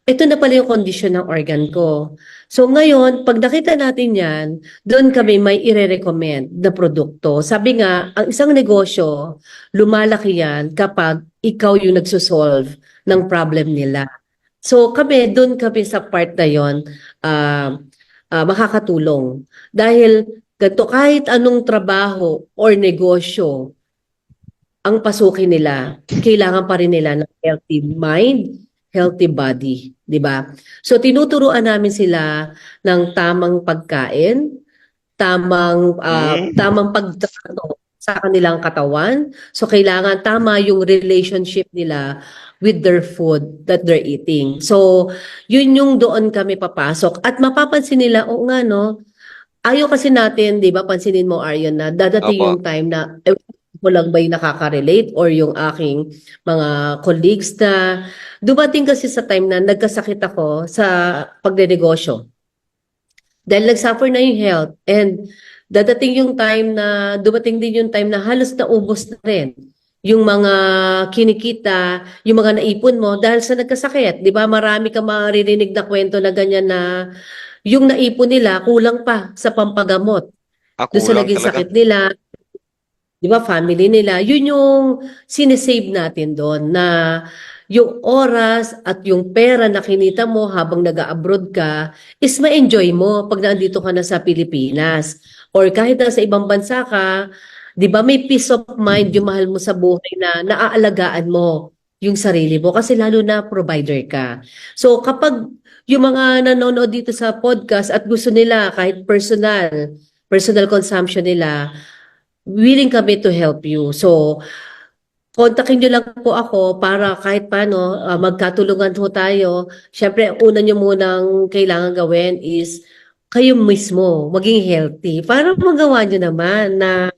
ito na pala yung kondisyon ng organ ko. So ngayon, pag nakita natin yan, doon kami may ire-recommend na produkto. Sabi nga, ang isang negosyo, lumalaki yan kapag ikaw yung nagsosolve ng problem nila. So kami, doon kami sa part na yon, makakatulong. Dahil ganito, kahit anong trabaho or negosyo, ang pasukin nila, kailangan pa rin nila ng healthy mind, healthy body, 'di ba? So tinuturuan namin sila ng tamang pagkain, Mm. tamang pagtrato sa kanilang katawan. So kailangan tama yung relationship nila with their food that they're eating. So yun yung doon kami papasok at mapapansin nila, oo nga no, ayaw kasi natin, 'di ba, pansinin mo Aryon na dadating Opo. yung time na ko lang ba yung nakaka-relate or yung aking mga colleagues na dumating kasi sa time na nagkasakit ako sa pagdenegosyo. Dahil nag-suffer na yung health and dadating yung time na dumating din yung time na halos naubos na rin yung mga kinikita, yung mga naipon mo dahil sa nagkasakit. 'Di ba? Marami kang maririnig na kwento na ganyan na yung naipon nila kulang pa sa pampagamot doon sa Kulang naging talaga. sakit nila, 'di ba, family nila. Yun yung sinesave natin doon na yung oras at yung pera na kinita mo habang nag-abroad ka is ma-enjoy mo pag nandito ka na sa Pilipinas. Or kahit nasa ibang bansa ka, 'di ba, may peace of mind yung mahal mo sa buhay na naaalagaan mo yung sarili mo kasi lalo na provider ka. So kapag yung mga nanonood dito sa podcast at gusto nila kahit personal consumption nila, willing kami to help you. So, kontakin niyo lang po ako para kahit paano magkatulungan po tayo. Siyempre, ang una niyo munang kailangan gawin is kayo mismo maging healthy para magawa niyo naman na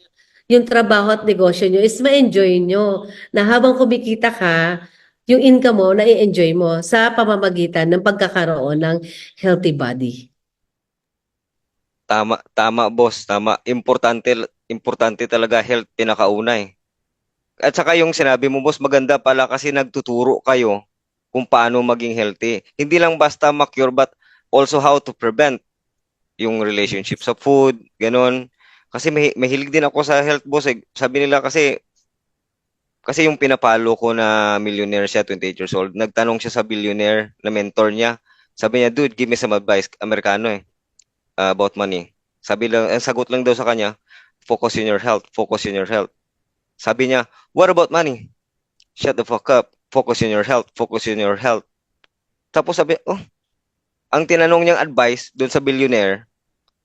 yung trabaho at negosyo niyo is ma-enjoy niyo na habang kumikita ka, yung income mo, na-enjoy mo sa pamamagitan ng pagkakaroon ng healthy body. Tama, tama boss, tama. Importante talaga health pinakauna eh. At saka yung sinabi mo boss, maganda pala kasi nagtuturo kayo kung paano maging healthy. Hindi lang basta ma-cure but also how to prevent yung relationship sa food, ganun. Kasi mahilig din ako sa health boss eh. Sabi nila kasi yung pinapalo ko na millionaire siya, 28 years old, nagtanong siya sa billionaire na mentor niya. Sabi niya, dude, give me some advice. Amerikano eh, about money. Sabi lang, ang sagot lang daw sa kanya, focus on your health, focus on your health. Sabi niya, what about money? Shut the fuck up. Focus on your health, focus on your health. Tapos sabi, oh, ang tinanong niyang advice doon sa billionaire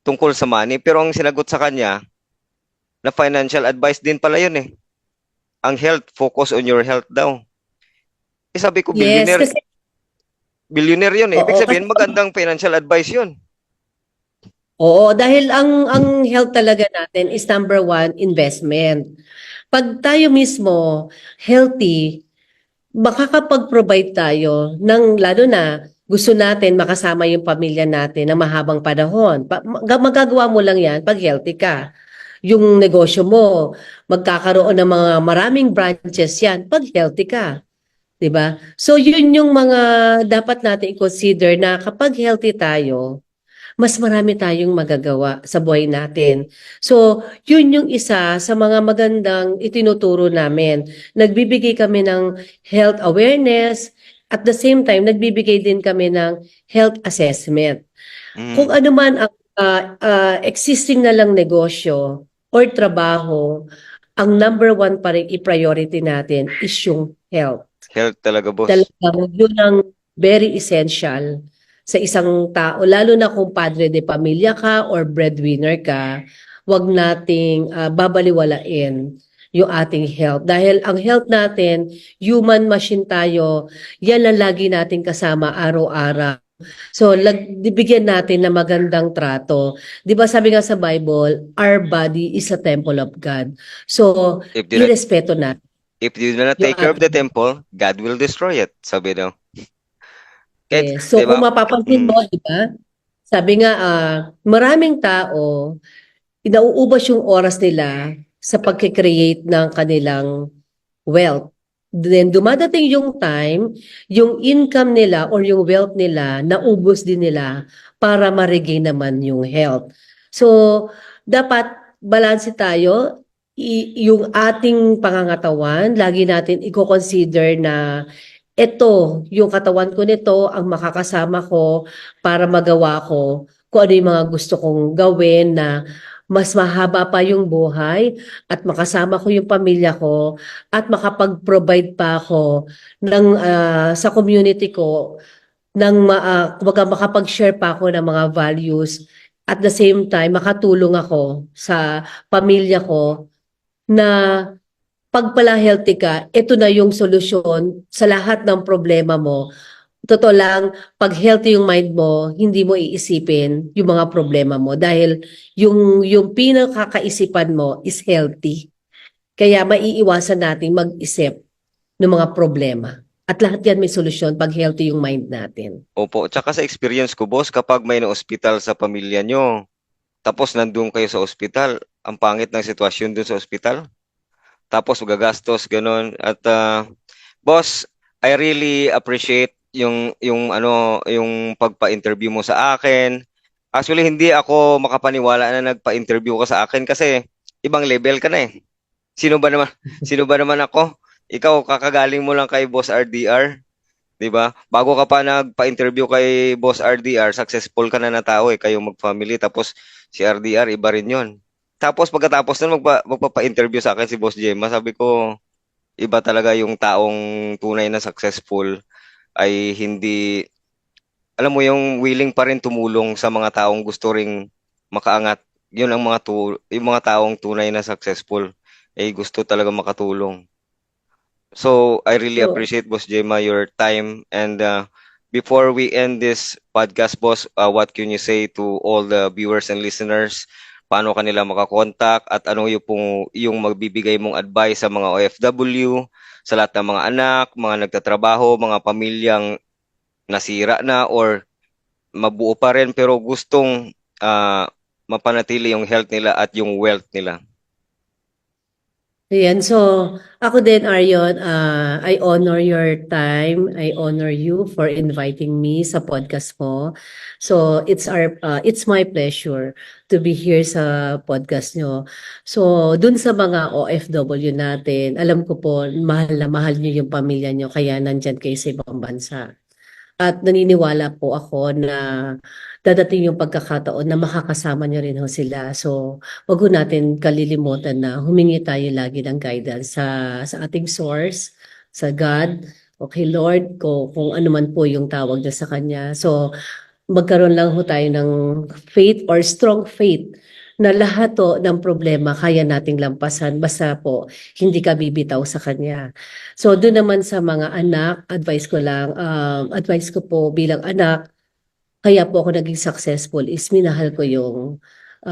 tungkol sa money, pero ang sinagot sa kanya na financial advice din pala yun eh. Ang health, focus on your health daw. Eh sabi ko, Yes, kasi billionaire yun eh. Ibig oo, kasi sabihin, magandang financial advice yun. oo, dahil ang health talaga natin is number one, investment. Pag tayo mismo healthy, makakapag-provide tayo ng lalo na gusto natin makasama yung pamilya natin na mahabang panahon. Magagawa mo lang yan pag healthy ka. Yung negosyo mo, magkakaroon ng mga maraming branches yan pag healthy ka. 'Di ba? So yun yung mga dapat natin i-consider na kapag healthy tayo, mas marami tayong magagawa sa buhay natin. So, yun yung isa sa mga magandang itinuturo namin. Nagbibigay kami ng health awareness, at the same time, nagbibigay din kami ng health assessment. Kung Mm, ano man ang existing na lang negosyo or trabaho, ang number one pa rin i-priority natin is yung health. health talaga, boss. Talagang yun ang very essential sa isang tao, lalo na kung padre de pamilya ka or breadwinner ka, wag nating babaliwalain yung ating health. Dahil ang health natin, human machine tayo, yan ang lagi nating kasama araw-araw. So, bigyan natin ng magandang trato. Di ba sabi nga sa Bible, our body is a temple of God. So, If do not, irespeto natin if you do not yung take care of the ating. temple, God will destroy it. Sabi daw. Kahit, Yes. di So ba? kung mapapansin Mm, mo, di ba? Sabi nga, maraming tao, inauubos yung oras nila sa pagkikreate ng kanilang wealth. Then dumadating yung time, yung income nila or yung wealth nila, naubos din nila para ma-regain naman yung health. So, dapat balanse tayo. Yung ating pangangatawan, lagi natin i-consider na ito, yung katawan ko nito, ang makakasama ko para magawa ko kung ano yung mga gusto kong gawin na mas mahaba pa yung buhay at makasama ko yung pamilya ko at makapag-provide pa ako ng sa community ko ng kumbaga makapag-share pa ako ng mga values at the same time makatulong ako sa pamilya ko na pag pala healthy ka, ito na yung solusyon sa lahat ng problema mo. Totoo lang, pag healthy yung mind mo, hindi mo iisipin yung mga problema mo dahil yung pinakakaisipan mo is healthy. Kaya maiiwasan nating mag-isip ng mga problema. At lahat yan may solusyon pag healthy yung mind natin. Opo, tsaka sa experience ko, boss, kapag may na-ospital sa pamilya nyo, tapos nandun kayo sa ospital, ang pangit ng sitwasyon dun sa ospital, tapos gagastos, ganun. At boss, I really appreciate yung pagpa-interview mo sa akin. Actually, hindi ako makapaniwala na nagpa-interview ka sa akin kasi ibang level ka na eh. Sino ba naman, sino ba naman ako? Ikaw, kakagaling mo lang kay Boss RDR, 'di ba? Bago ka pa nagpa-interview kay Boss RDR, successful ka na na tao eh, kayo mag-family, tapos si RDR iba rin 'yon. Tapos pagkatapos nun magpapa-interview sa akin si Boss Gemma, sabi ko iba talaga yung taong tunay na successful ay hindi, alam mo yung willing pa rin tumulong sa mga taong gusto ring makaangat. Yun ang yung mga taong tunay na successful ay gusto talaga makatulong. So, I really So, appreciate, Boss Gemma, your time. And before we end this podcast, Boss, what can you say to all the viewers and listeners? Paano kanila makakontak at ano yung magbibigay mong advice sa mga OFW, sa lahat ng mga anak, mga nagtatrabaho, mga pamilyang nasira na or mabuo pa rin pero gustong mapanatili yung health nila at yung wealth nila. ayan. So, ako din, Arion, I honor your time. I honor you for inviting me sa podcast mo. So, it's my pleasure to be here sa podcast nyo. So, dun sa mga OFW natin, alam ko po, mahal na mahal nyo yung pamilya nyo, kaya nandyan kayo sa ibang bansa. At naniniwala po ako na dadating yung pagkakataon na makakasama niyo rin ho sila. So, wag ho natin kalilimutan na humingi tayo lagi ng guidance sa ating source, sa God, okay Lord, kung ano man po yung tawag niya sa Kanya. So, magkaroon lang ho tayo ng faith or strong faith na lahat to ng problema kaya nating lampasan basta po hindi ka bibitaw sa kanya. So doon naman sa mga anak, advice ko po bilang anak, kaya po ako naging successful is minahal ko yung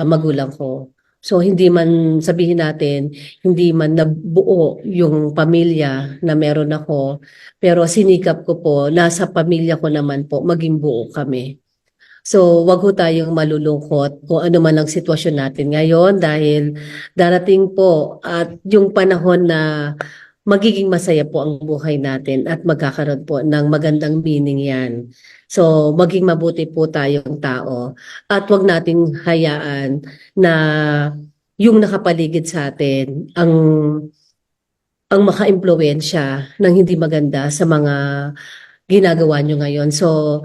magulang ko. So hindi man sabihin natin, hindi man nabuo yung pamilya na meron ako, pero sinikap ko po, nasa pamilya ko naman po, maging buo kami. So, wag ho tayong malulungkot kung ano man ang sitwasyon natin ngayon dahil darating po at yung panahon na magiging masaya po ang buhay natin at magkakaroon po ng magandang meaning yan. So, maging mabuti po tayong tao at wag nating hayaan na yung nakapaligid sa atin ang maka-impluwensya ng hindi maganda sa mga ginagawa nyo ngayon. So,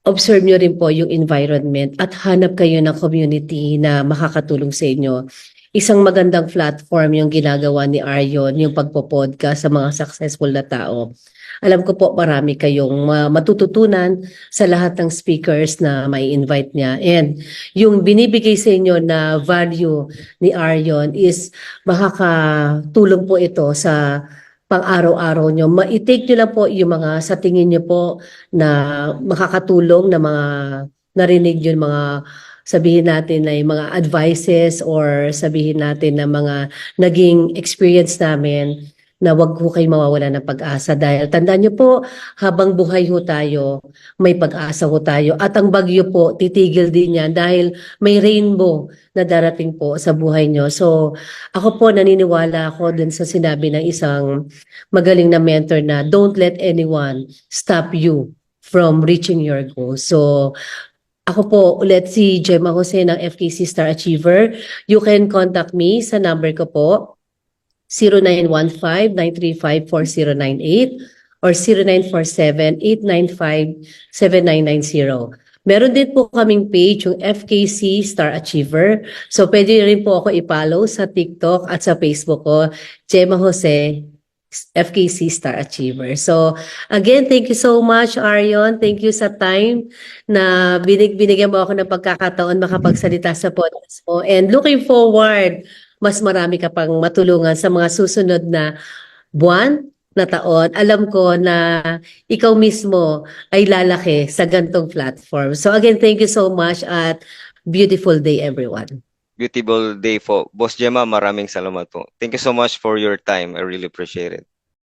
observe nyo rin po yung environment at hanap kayo ng community na makakatulong sa inyo. Isang magandang platform yung ginagawa ni Arion, yung pagpo-podcast sa mga successful na tao. Alam ko po marami kayong matututunan sa lahat ng speakers na may invite niya. And yung binibigay sa inyo na value ni Arion is makakatulong po ito sa pang-araw-araw nyo. Ma-take nyo lang po yung mga sa tingin nyo po na makakatulong na mga narinig yun, mga sabihin natin na yung mga advices or sabihin natin na mga naging experience namin. na wag ho kayo mawawala ng pag-asa dahil tandaan niyo po, habang buhay ho tayo, may pag-asa ho tayo. At ang bagyo po, titigil din yan dahil may rainbow na darating po sa buhay niyo. So, ako po naniniwala ako dun sa sinabi ng isang magaling na mentor na don't let anyone stop you from reaching your goals. So, ako po ulit si Gemma Jose ng FKC Star Achiever. You can contact me sa number ko po 0915-935-4098 or 0947-895-7990. Meron din po kaming page, yung FKC Star Achiever. So pwede rin po ako i-follow sa TikTok at sa Facebook ko, Gemma Jose, FKC Star Achiever. So again, thank you so much, Arion. Thank you sa time na binigyan mo ako ng pagkakataon makapagsalita sa podcast mo. And looking forward, mas marami ka pang matulungan sa mga susunod na buwan, na taon. Alam ko na ikaw mismo ay lalaki sa gantong platform. So again, thank you so much at beautiful day everyone. Beautiful day po. Boss Gemma, maraming salamat po. Thank you so much for your time. I really appreciate it.